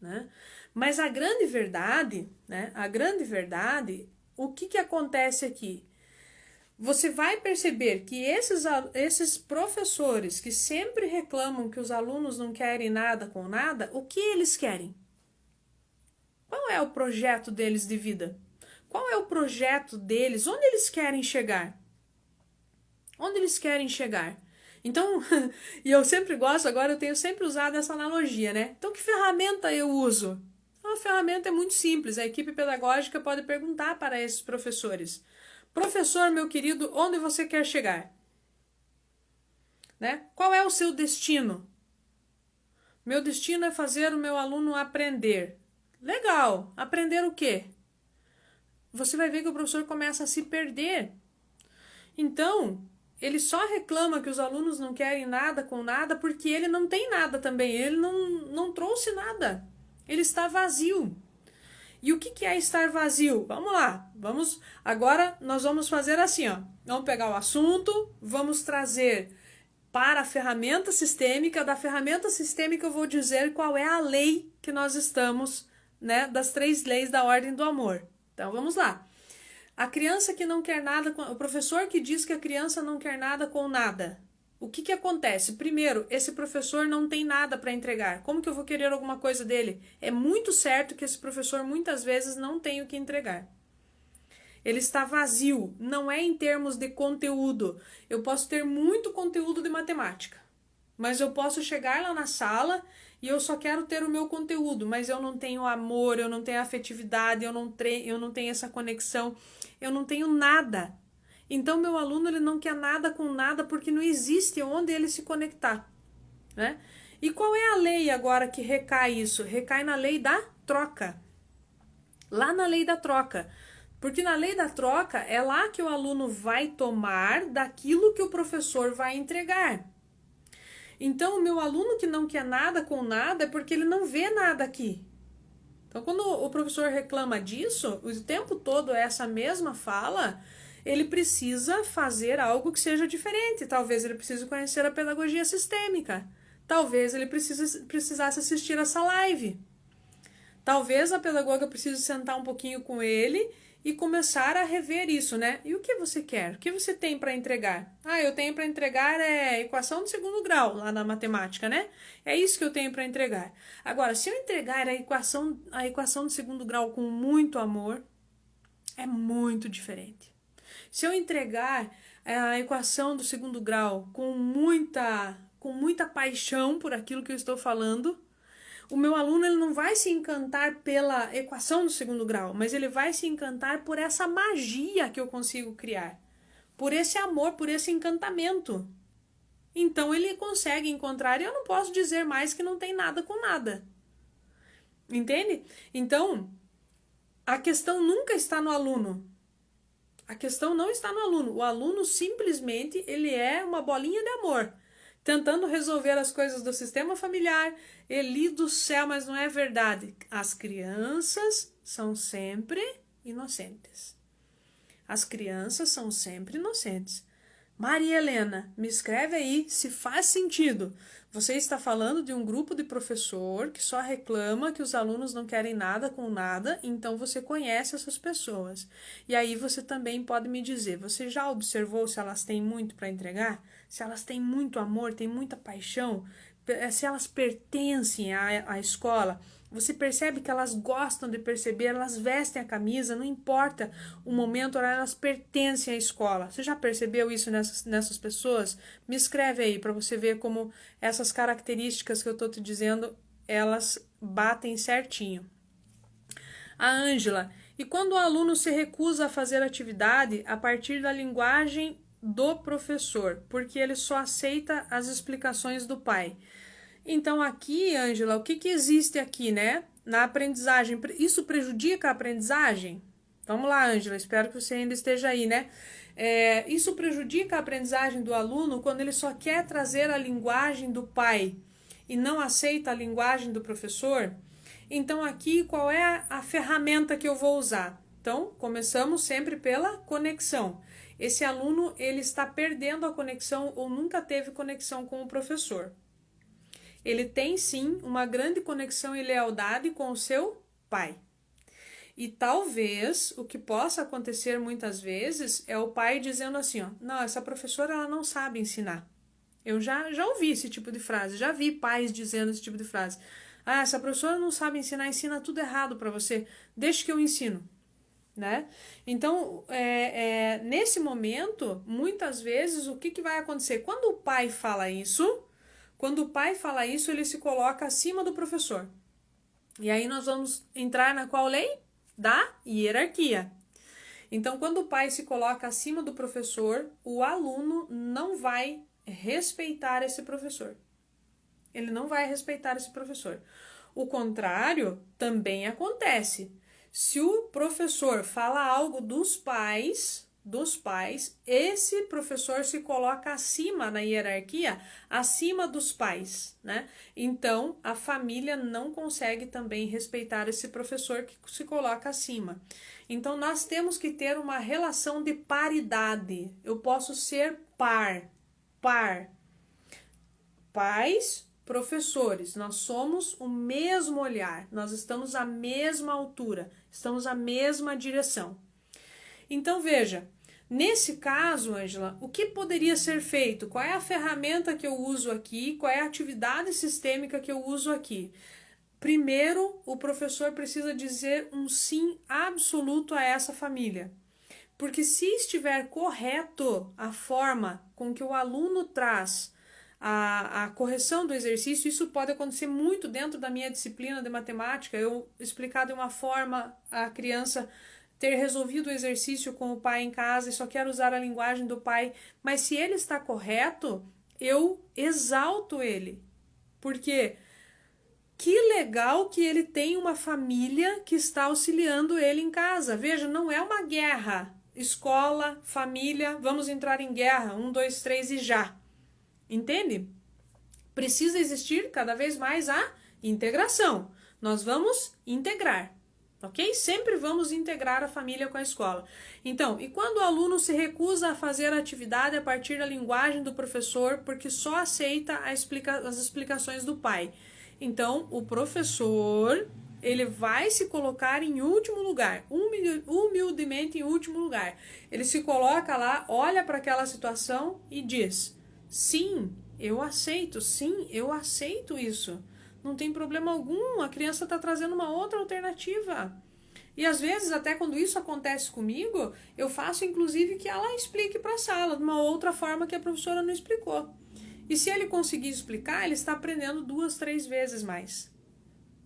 né? Mas a grande verdade, né? A grande verdade, o que acontece aqui? Você vai perceber que esses professores que sempre reclamam que os alunos não querem nada com nada, o que eles querem? Qual é o projeto deles de vida? Qual é o projeto deles? Onde eles querem chegar? Onde eles querem chegar? Então, e eu sempre gosto, agora eu tenho sempre usado essa analogia, né? Então, que ferramenta eu uso? A ferramenta é muito simples, a equipe pedagógica pode perguntar para esses professores: professor, meu querido, onde você quer chegar? Né? Qual é o seu destino? Meu destino é fazer o meu aluno aprender. Legal, aprender o quê? Você vai ver que o professor começa a se perder. Então, ele só reclama que os alunos não querem nada com nada porque ele não tem nada também, ele não trouxe nada. Ele está vazio. E o que é estar vazio? Vamos lá, agora nós vamos fazer assim, ó. Vamos pegar o assunto, vamos trazer para a ferramenta sistêmica. Da ferramenta sistêmica eu vou dizer qual é a lei que nós estamos, né, das 3 leis da ordem do amor. Então vamos lá. A criança que não quer nada, o professor que diz que a criança não quer nada com nada. O que acontece? Primeiro, esse professor não tem nada para entregar. Como que eu vou querer alguma coisa dele? É muito certo que esse professor muitas vezes não tem o que entregar. Ele está vazio, não é em termos de conteúdo. Eu posso ter muito conteúdo de matemática, mas eu posso chegar lá na sala e eu só quero ter o meu conteúdo, mas eu não tenho amor, eu não tenho afetividade, eu não tenho essa conexão, eu não tenho nada. Então, meu aluno ele não quer nada com nada porque não existe onde ele se conectar, né? E qual é a lei agora que recai isso? Recai na lei da troca. Lá na lei da troca. Porque na lei da troca é lá que o aluno vai tomar daquilo que o professor vai entregar. Então, o meu aluno que não quer nada com nada é porque ele não vê nada aqui. Então, quando o professor reclama disso, o tempo todo é essa mesma fala, ele precisa fazer algo que seja diferente. Talvez ele precise conhecer a pedagogia sistêmica. Talvez ele precisasse assistir essa live. Talvez a pedagoga precise sentar um pouquinho com ele e começar a rever isso, né? E o que você quer? O que você tem para entregar? Ah, eu tenho para entregar equação de segundo grau lá na matemática, né? É isso que eu tenho para entregar. Agora, se eu entregar a equação de segundo grau com muito amor, é muito diferente. Se eu entregar a equação do segundo grau com muita paixão por aquilo que eu estou falando, o meu aluno ele não vai se encantar pela equação do segundo grau, mas ele vai se encantar por essa magia que eu consigo criar, por esse amor, por esse encantamento. Então ele consegue encontrar, e eu não posso dizer mais que não tem nada com nada. Entende? Então, a questão nunca está no aluno. A questão não está no aluno. O aluno simplesmente ele é uma bolinha de amor, tentando resolver as coisas do sistema familiar. Eli do céu, mas não é verdade. As crianças são sempre inocentes. As crianças são sempre inocentes. Maria Helena, me escreve aí se faz sentido. Você está falando de um grupo de professor que só reclama que os alunos não querem nada com nada, então você conhece essas pessoas. E aí você também pode me dizer, você já observou se elas têm muito para entregar? Se elas têm muito amor, têm muita paixão? Se elas pertencem à escola? Você percebe que elas gostam de perceber, elas vestem a camisa, não importa o momento, elas pertencem à escola. Você já percebeu isso nessas pessoas? Me escreve aí para você ver como essas características que eu estou te dizendo, elas batem certinho. A Ângela, e quando o aluno se recusa a fazer atividade a partir da linguagem do professor, porque ele só aceita as explicações do pai? Então aqui, Ângela, o que existe aqui, né? Na aprendizagem, isso prejudica a aprendizagem? Vamos lá, Ângela, espero que você ainda esteja aí, né? Isso prejudica a aprendizagem do aluno quando ele só quer trazer a linguagem do pai e não aceita a linguagem do professor? Então aqui, qual é a ferramenta que eu vou usar? Então, começamos sempre pela conexão. Esse aluno, ele está perdendo a conexão ou nunca teve conexão com o professor. Ele tem sim uma grande conexão e lealdade com o seu pai. E talvez o que possa acontecer muitas vezes é o pai dizendo assim, ó, não, essa professora ela não sabe ensinar. Eu já ouvi esse tipo de frase, já vi pais dizendo esse tipo de frase. Ah, essa professora não sabe ensinar, ensina tudo errado para você, deixa que eu ensino. Né? Então, nesse momento, muitas vezes, o que vai acontecer? Quando o pai fala isso, ele se coloca acima do professor. E aí nós vamos entrar na qual lei? Da hierarquia. Então, quando o pai se coloca acima do professor, o aluno não vai respeitar esse professor. Ele não vai respeitar esse professor. O contrário também acontece. Se o professor fala algo dos pais, esse professor se coloca acima na hierarquia, acima dos pais, né? Então, a família não consegue também respeitar esse professor que se coloca acima. Então, nós temos que ter uma relação de paridade. Eu posso ser par. Pais, professores, nós somos o mesmo olhar, nós estamos à mesma altura, estamos à mesma direção. Então, veja, nesse caso, Ângela, o que poderia ser feito? Qual é a ferramenta que eu uso aqui? Qual é a atividade sistêmica que eu uso aqui? Primeiro, o professor precisa dizer um sim absoluto a essa família. Porque se estiver correto a forma com que o aluno traz a correção do exercício, isso pode acontecer muito dentro da minha disciplina de matemática, eu explicar de uma forma a criança ter resolvido o exercício com o pai em casa e só quero usar a linguagem do pai, mas se ele está correto, eu exalto ele. Porque que legal que ele tem uma família que está auxiliando ele em casa. Veja, não é uma guerra. Escola, família, vamos entrar em guerra. 1, 2, 3 e já. Entende? Precisa existir cada vez mais a integração. Nós vamos integrar. Ok? Sempre vamos integrar a família com a escola. Então, e quando o aluno se recusa a fazer a atividade a partir da linguagem do professor porque só aceita as explicações do pai? Então, o professor ele vai se colocar em último lugar, humildemente em último lugar. Ele se coloca lá, olha para aquela situação e diz: sim, eu aceito, sim, eu aceito isso. Não tem problema algum, a criança está trazendo uma outra alternativa. E às vezes, até quando isso acontece comigo, eu faço inclusive que ela explique para a sala de uma outra forma que a professora não explicou. E se ele conseguir explicar, ele está aprendendo 2, 3 vezes mais.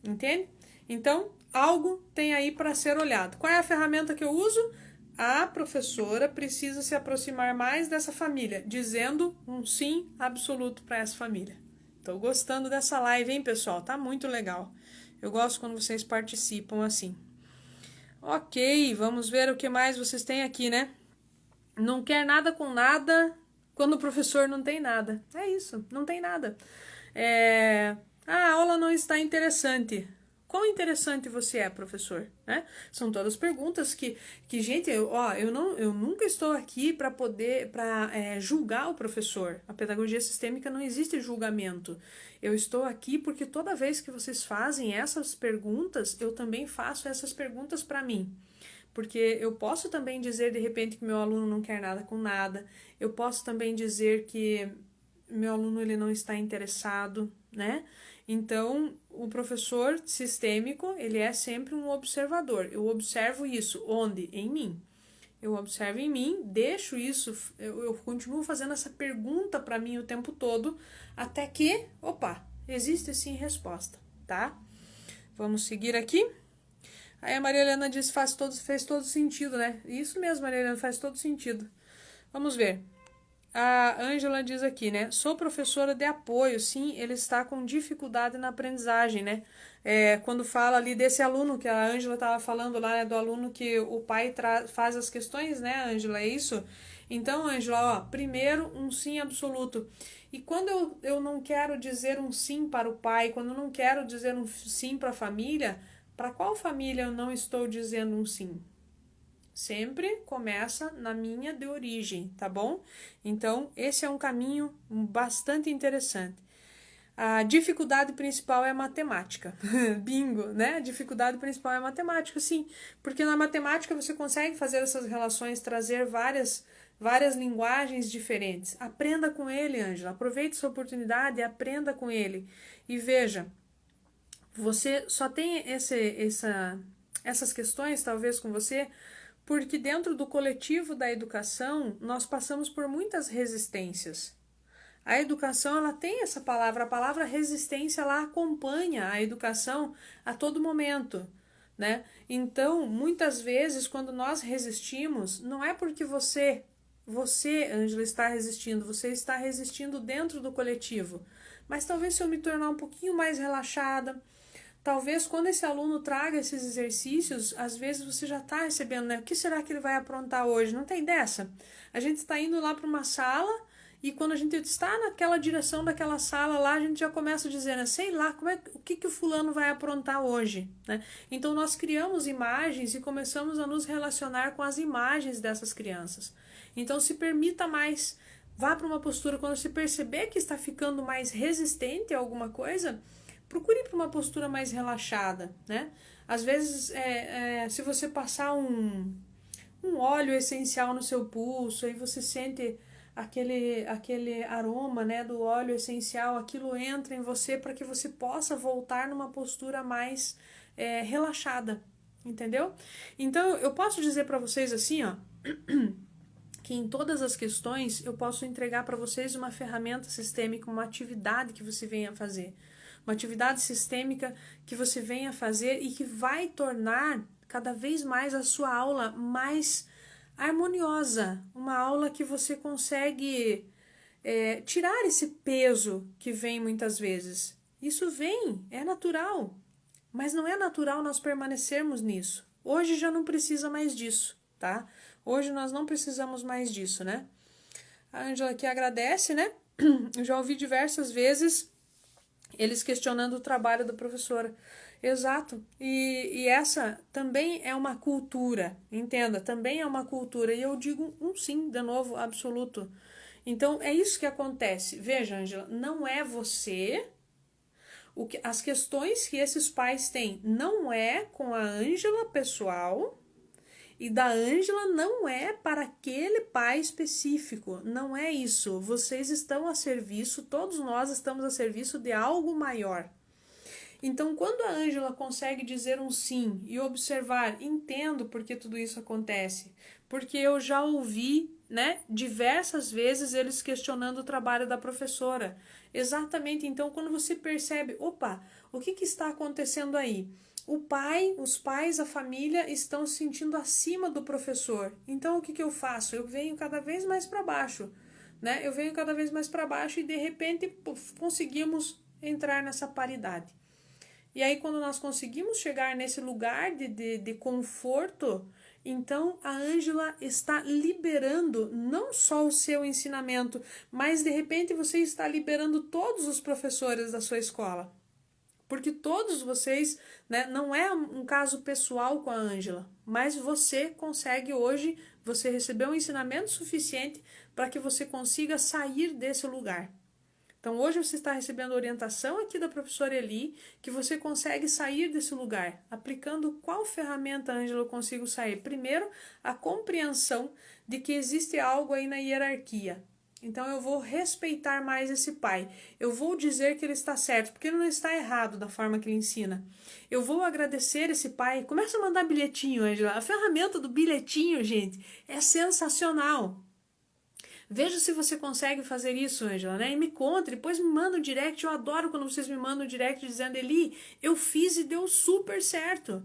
Entende? Então, algo tem aí para ser olhado. Qual é a ferramenta que eu uso? A professora precisa se aproximar mais dessa família, dizendo um sim absoluto para essa família. Estou gostando dessa live, hein, pessoal? Tá muito legal. Eu gosto quando vocês participam assim. Ok, vamos ver o que mais vocês têm aqui, né? Não quer nada com nada quando o professor não tem nada. É isso, não tem nada. A aula não está interessante. Quão interessante você é, professor? Né? São todas perguntas que gente, eu nunca estou aqui para poder julgar o professor. A pedagogia sistêmica não existe julgamento. Eu estou aqui porque toda vez que vocês fazem essas perguntas, eu também faço essas perguntas para mim. Porque eu posso também dizer, de repente, que meu aluno não quer nada com nada. Eu posso também dizer que meu aluno ele não está interessado, né? Então, o professor sistêmico, ele é sempre um observador. Eu observo isso. Onde? Em mim. Eu observo em mim, deixo isso, eu continuo fazendo essa pergunta para mim o tempo todo, até que, existe sim resposta, tá? Vamos seguir aqui. Aí a Maria Helena disse, fez todo sentido, né? Isso mesmo, Maria Helena, faz todo sentido. Vamos ver. A Ângela diz aqui, né? Sou professora de apoio, sim, ele está com dificuldade na aprendizagem, né? Quando fala ali desse aluno que a Ângela estava falando lá, né? Do aluno que o pai faz as questões, né, Ângela? É isso? Então, Ângela, primeiro um sim absoluto. E quando eu não quero dizer um sim para o pai, quando eu não quero dizer um sim para a família, para qual família eu não estou dizendo um sim? Sempre começa na minha de origem, tá bom? Então, esse é um caminho bastante interessante. A dificuldade principal é a matemática. Bingo, né? A dificuldade principal é a matemática, sim. Porque na matemática você consegue fazer essas relações, trazer várias linguagens diferentes. Aprenda com ele, Ângela. Aproveite essa oportunidade e aprenda com ele. E veja, você só tem essas questões, talvez, com você, porque dentro do coletivo da educação, nós passamos por muitas resistências. A educação, ela tem essa palavra, a palavra resistência, ela acompanha a educação a todo momento, né? Então, muitas vezes, quando nós resistimos, não é porque você, Ângela, está resistindo, você está resistindo dentro do coletivo. Mas talvez se eu me tornar um pouquinho mais relaxada, talvez quando esse aluno traga esses exercícios, às vezes você já está recebendo, né? O que será que ele vai aprontar hoje? Não tem dessa? A gente está indo lá para uma sala e quando a gente está naquela direção daquela sala lá, a gente já começa a dizer, né? Sei lá, o que o fulano vai aprontar hoje, né? Então nós criamos imagens e começamos a nos relacionar com as imagens dessas crianças. Então se permita mais, vá para uma postura, quando você perceber que está ficando mais resistente a alguma coisa, procure ir para uma postura mais relaxada, né? Às vezes, se você passar um óleo essencial no seu pulso, aí você sente aquele aroma, né, do óleo essencial, aquilo entra em você para que você possa voltar numa postura mais relaxada, entendeu? Então, eu posso dizer para vocês assim, ó, que em todas as questões eu posso entregar para vocês uma ferramenta sistêmica, uma atividade que você venha fazer. Uma atividade sistêmica que você venha fazer e que vai tornar cada vez mais a sua aula mais harmoniosa. Uma aula que você consegue tirar esse peso que vem muitas vezes. Isso vem, é natural. Mas não é natural nós permanecermos nisso. Hoje já não precisa mais disso, tá? Hoje nós não precisamos mais disso, né? A Ângela aqui agradece, né? Eu já ouvi diversas vezes eles questionando o trabalho da professora. Exato. E essa também é uma cultura, entenda, também é uma cultura. E eu digo um sim, de novo, absoluto. Então, é isso que acontece. Veja, Ângela, não é você As questões que esses pais têm não é com a Ângela pessoal, e da Ângela não é para aquele pai específico, não é isso. Vocês estão a serviço, todos nós estamos a serviço de algo maior. Então, quando a Ângela consegue dizer um sim e observar, entendo por que tudo isso acontece, porque eu já ouvi, né, diversas vezes eles questionando o trabalho da professora. Exatamente, então, quando você percebe, opa, o que está acontecendo aí? Os pais, a família estão se sentindo acima do professor. Então, o que eu faço? Eu venho cada vez mais para baixo, né? Eu venho cada vez mais para baixo e, de repente, conseguimos entrar nessa paridade. E aí, quando nós conseguimos chegar nesse lugar de conforto, então a Ângela está liberando não só o seu ensinamento, mas de repente você está liberando todos os professores da sua escola. Porque todos vocês, né, não é um caso pessoal com a Ângela, mas você consegue hoje, você recebeu um ensinamento suficiente para que você consiga sair desse lugar. Então, hoje você está recebendo orientação aqui da professora Eli, que você consegue sair desse lugar. Aplicando qual ferramenta, Ângela, eu consigo sair? Primeiro, a compreensão de que existe algo aí na hierarquia. Então, eu vou respeitar mais esse pai. Eu vou dizer que ele está certo, porque ele não está errado da forma que ele ensina. Eu vou agradecer esse pai. Começa a mandar bilhetinho, Ângela. A ferramenta do bilhetinho, gente, é sensacional. Veja se você consegue fazer isso, Ângela, né? E me conta, depois me manda um direct. Eu adoro quando vocês me mandam um direct dizendo, Eli, eu fiz e deu super certo.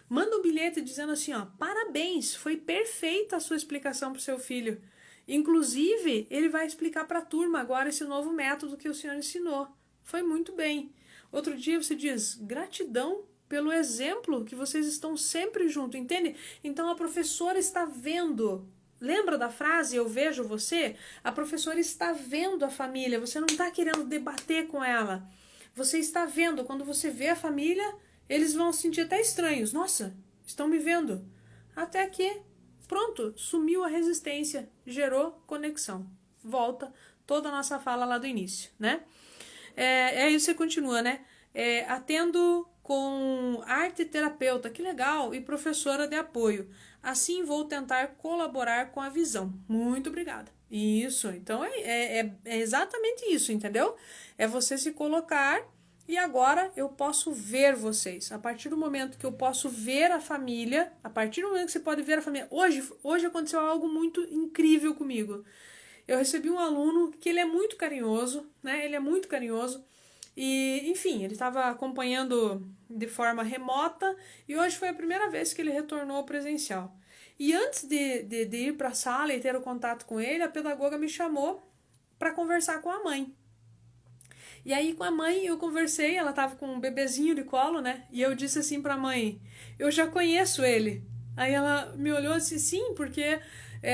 Manda um bilhete dizendo assim, ó, parabéns, foi perfeita a sua explicação para o seu filho. Inclusive, ele vai explicar para a turma agora esse novo método que o senhor ensinou. Foi muito bem. Outro dia você diz, gratidão pelo exemplo que vocês estão sempre juntos, entende? Então a professora está vendo. Lembra da frase, eu vejo você? A professora está vendo a família, você não está querendo debater com ela. Você está vendo, quando você vê a família, eles vão se sentir até estranhos. Nossa, estão me vendo. Até que, pronto, sumiu a resistência, gerou conexão. Volta toda a nossa fala lá do início, né? Aí você continua, né? Atendo com arte terapeuta, que legal, e professora de apoio. Assim vou tentar colaborar com a visão. Muito obrigada. Isso, então é exatamente isso, entendeu? É você se colocar e agora eu posso ver vocês. A partir do momento que eu posso ver a família, a partir do momento que você pode ver a família. Hoje aconteceu algo muito incrível comigo. Eu recebi um aluno que ele é muito carinhoso, né? Ele é muito carinhoso. E, enfim, ele estava acompanhando de forma remota e hoje foi a primeira vez que ele retornou presencial. E antes de ir para a sala e ter o contato com ele, a pedagoga me chamou para conversar com a mãe. E aí com a mãe eu conversei, ela estava com um bebezinho de colo, né? E eu disse assim para a mãe, eu já conheço ele. Aí ela me olhou assim, sim, porque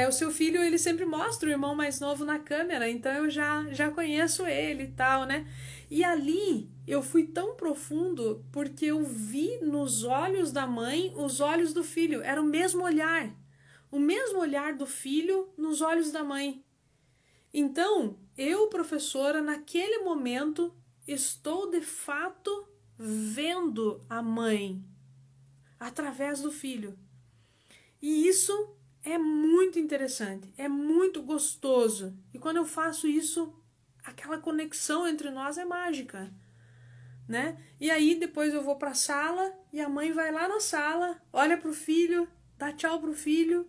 o seu filho, ele sempre mostra o irmão mais novo na câmera, então eu já conheço ele e tal, né? E ali eu fui tão profundo porque eu vi nos olhos da mãe os olhos do filho. Era o mesmo olhar do filho nos olhos da mãe. Então, eu, professora, naquele momento, estou de fato vendo a mãe através do filho. E isso é muito interessante, é muito gostoso. E quando eu faço isso, aquela conexão entre nós é mágica, né? E aí depois eu vou para a sala e a mãe vai lá na sala, olha para o filho, dá tchau para o filho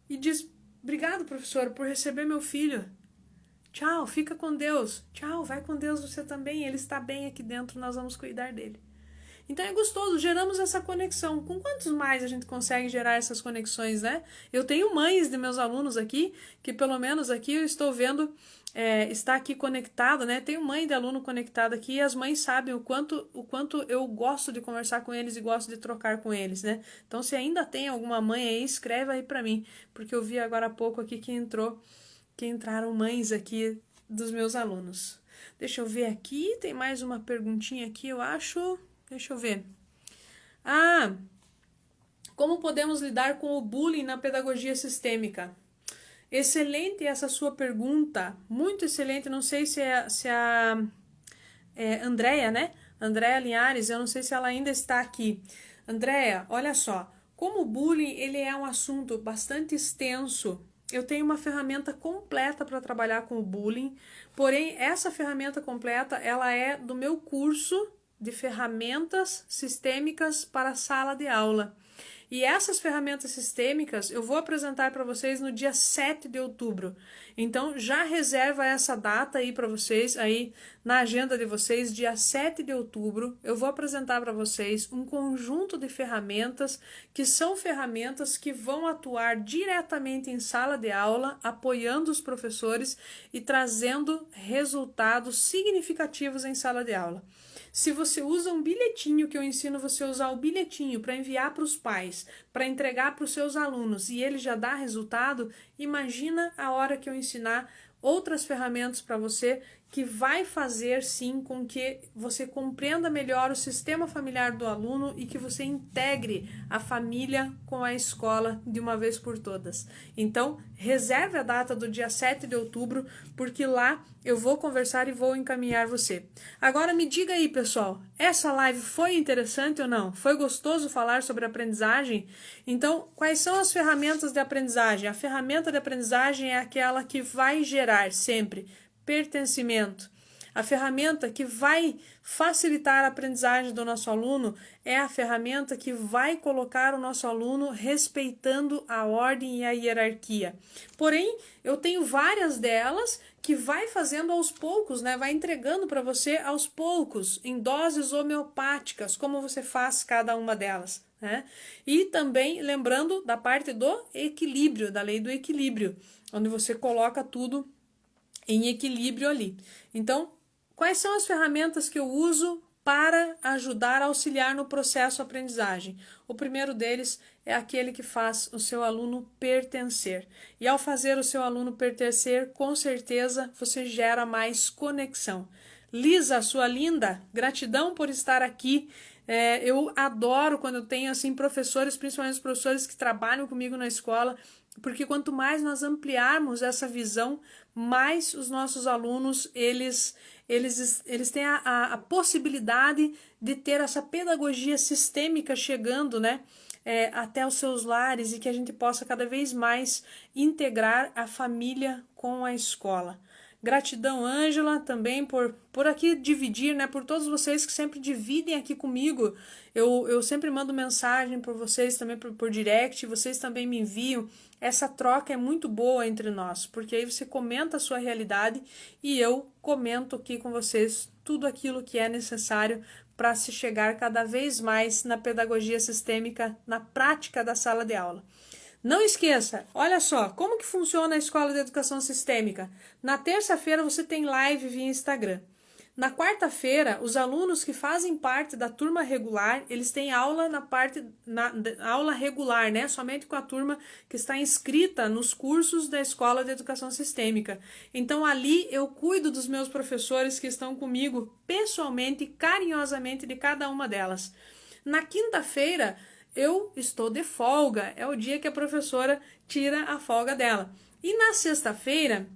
e diz, obrigado, professor, por receber meu filho. Tchau, fica com Deus. Tchau, vai com Deus você também, ele está bem aqui dentro, nós vamos cuidar dele. Então é gostoso, geramos essa conexão. Com quantos mais a gente consegue gerar essas conexões, né? Eu tenho mães de meus alunos aqui, que pelo menos aqui eu estou vendo, está aqui conectado, né? Tenho mãe de aluno conectado aqui e as mães sabem o quanto eu gosto de conversar com eles e gosto de trocar com eles, né? Então se ainda tem alguma mãe aí, escreve aí pra mim, porque eu vi agora há pouco aqui que entraram mães aqui dos meus alunos. Deixa eu ver aqui, tem mais uma perguntinha aqui, eu acho... Deixa eu ver. Como podemos lidar com o bullying na pedagogia sistêmica? Excelente essa sua pergunta, muito excelente. Não sei se a Andréia, né, Andréa Linhares, eu não sei se ela ainda está aqui. Andréa, olha só, como o bullying ele é um assunto bastante extenso, eu tenho uma ferramenta completa para trabalhar com o bullying, porém essa ferramenta completa ela é do meu curso de ferramentas sistêmicas para a sala de aula. E essas ferramentas sistêmicas eu vou apresentar para vocês no dia 7 de outubro. Então já reserva essa data aí para vocês, aí na agenda de vocês, dia 7 de outubro, eu vou apresentar para vocês um conjunto de ferramentas que são ferramentas que vão atuar diretamente em sala de aula, apoiando os professores e trazendo resultados significativos em sala de aula. Se você usa um bilhetinho, que eu ensino você a usar o bilhetinho para enviar para os pais, para entregar para os seus alunos e ele já dá resultado, imagina a hora que eu ensinar outras ferramentas para você que vai fazer sim com que você compreenda melhor o sistema familiar do aluno e que você integre a família com a escola de uma vez por todas. Então, reserve a data do dia 7 de outubro, porque lá eu vou conversar e vou encaminhar você. Agora me diga aí, pessoal, essa live foi interessante ou não? Foi gostoso falar sobre aprendizagem? Então, quais são as ferramentas de aprendizagem? A ferramenta de aprendizagem é aquela que vai gerar sempre pertencimento. A ferramenta que vai facilitar a aprendizagem do nosso aluno é a ferramenta que vai colocar o nosso aluno respeitando a ordem e a hierarquia. Porém, eu tenho várias delas que vai fazendo aos poucos, né? Vai entregando para você aos poucos, em doses homeopáticas, como você faz cada uma delas, né? E também lembrando da parte do equilíbrio, da lei do equilíbrio, onde você coloca tudo em equilíbrio ali. Então, quais são as ferramentas que eu uso para ajudar a auxiliar no processo de aprendizagem? O primeiro deles é aquele que faz o seu aluno pertencer. E ao fazer o seu aluno pertencer, com certeza você gera mais conexão. Lisa, sua linda, gratidão por estar aqui. Eu adoro quando eu tenho assim professores, principalmente os professores que trabalham comigo na escola, porque quanto mais nós ampliarmos essa visão, mais os nossos alunos eles têm a possibilidade de ter essa pedagogia sistêmica chegando, né, até os seus lares e que a gente possa cada vez mais integrar a família com a escola. Gratidão, Ângela, também por aqui dividir, né? Por todos vocês que sempre dividem aqui comigo. Eu sempre mando mensagem por vocês também por direct, vocês também me enviam. Essa troca é muito boa entre nós, porque aí você comenta a sua realidade e eu comento aqui com vocês tudo aquilo que é necessário para se chegar cada vez mais na pedagogia sistêmica, na prática da sala de aula. Não esqueça, olha só, como que funciona a Escola de Educação Sistêmica? Na terça-feira você tem live via Instagram. Na quarta-feira, os alunos que fazem parte da turma regular, eles têm aula aula regular, né? Somente com a turma que está inscrita nos cursos da Escola de Educação Sistêmica. Então ali eu cuido dos meus professores que estão comigo pessoalmente, carinhosamente de cada uma delas. Na quinta-feira, eu estou de folga, é o dia que a professora tira a folga dela. E na sexta-feira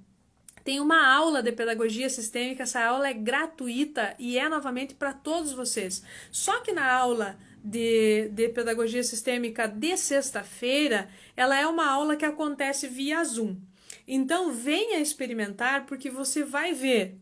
tem uma aula de pedagogia sistêmica, essa aula é gratuita e é novamente para todos vocês. Só que na aula de pedagogia sistêmica de sexta-feira, ela é uma aula que acontece via Zoom. Então venha experimentar porque você vai ver.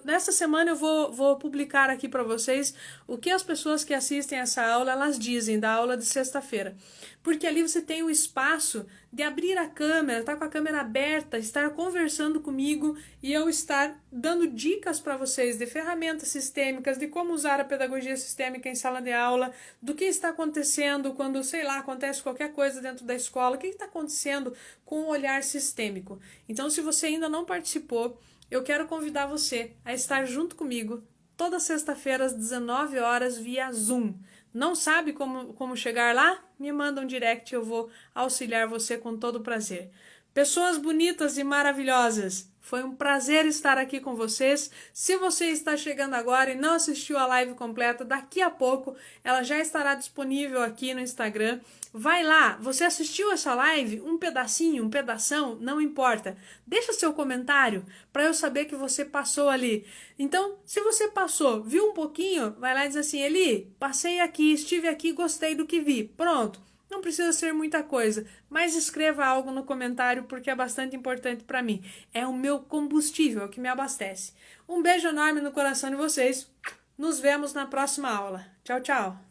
Nessa semana eu vou publicar aqui para vocês o que as pessoas que assistem essa aula elas dizem da aula de sexta-feira. Porque ali você tem o espaço de abrir a câmera, estar com a câmera aberta, estar conversando comigo e eu estar dando dicas para vocês de ferramentas sistêmicas, de como usar a pedagogia sistêmica em sala de aula, do que está acontecendo quando, sei lá, acontece qualquer coisa dentro da escola, o que está acontecendo com o olhar sistêmico. Então, se você ainda não participou, eu quero convidar você a estar junto comigo toda sexta-feira às 19 horas via Zoom. Não sabe como chegar lá? Me manda um direct, eu vou auxiliar você com todo prazer. Pessoas bonitas e maravilhosas, foi um prazer estar aqui com vocês. Se você está chegando agora e não assistiu a live completa, daqui a pouco ela já estará disponível aqui no Instagram. Vai lá, você assistiu essa live? Um pedacinho, um pedação, não importa. Deixa seu comentário para eu saber que você passou ali. Então, se você passou, viu um pouquinho, vai lá e diz assim, Eli, passei aqui, estive aqui, gostei do que vi. Pronto. Não precisa ser muita coisa, mas escreva algo no comentário porque é bastante importante para mim. É o meu combustível, é o que me abastece. Um beijo enorme no coração de vocês. Nos vemos na próxima aula. Tchau, tchau.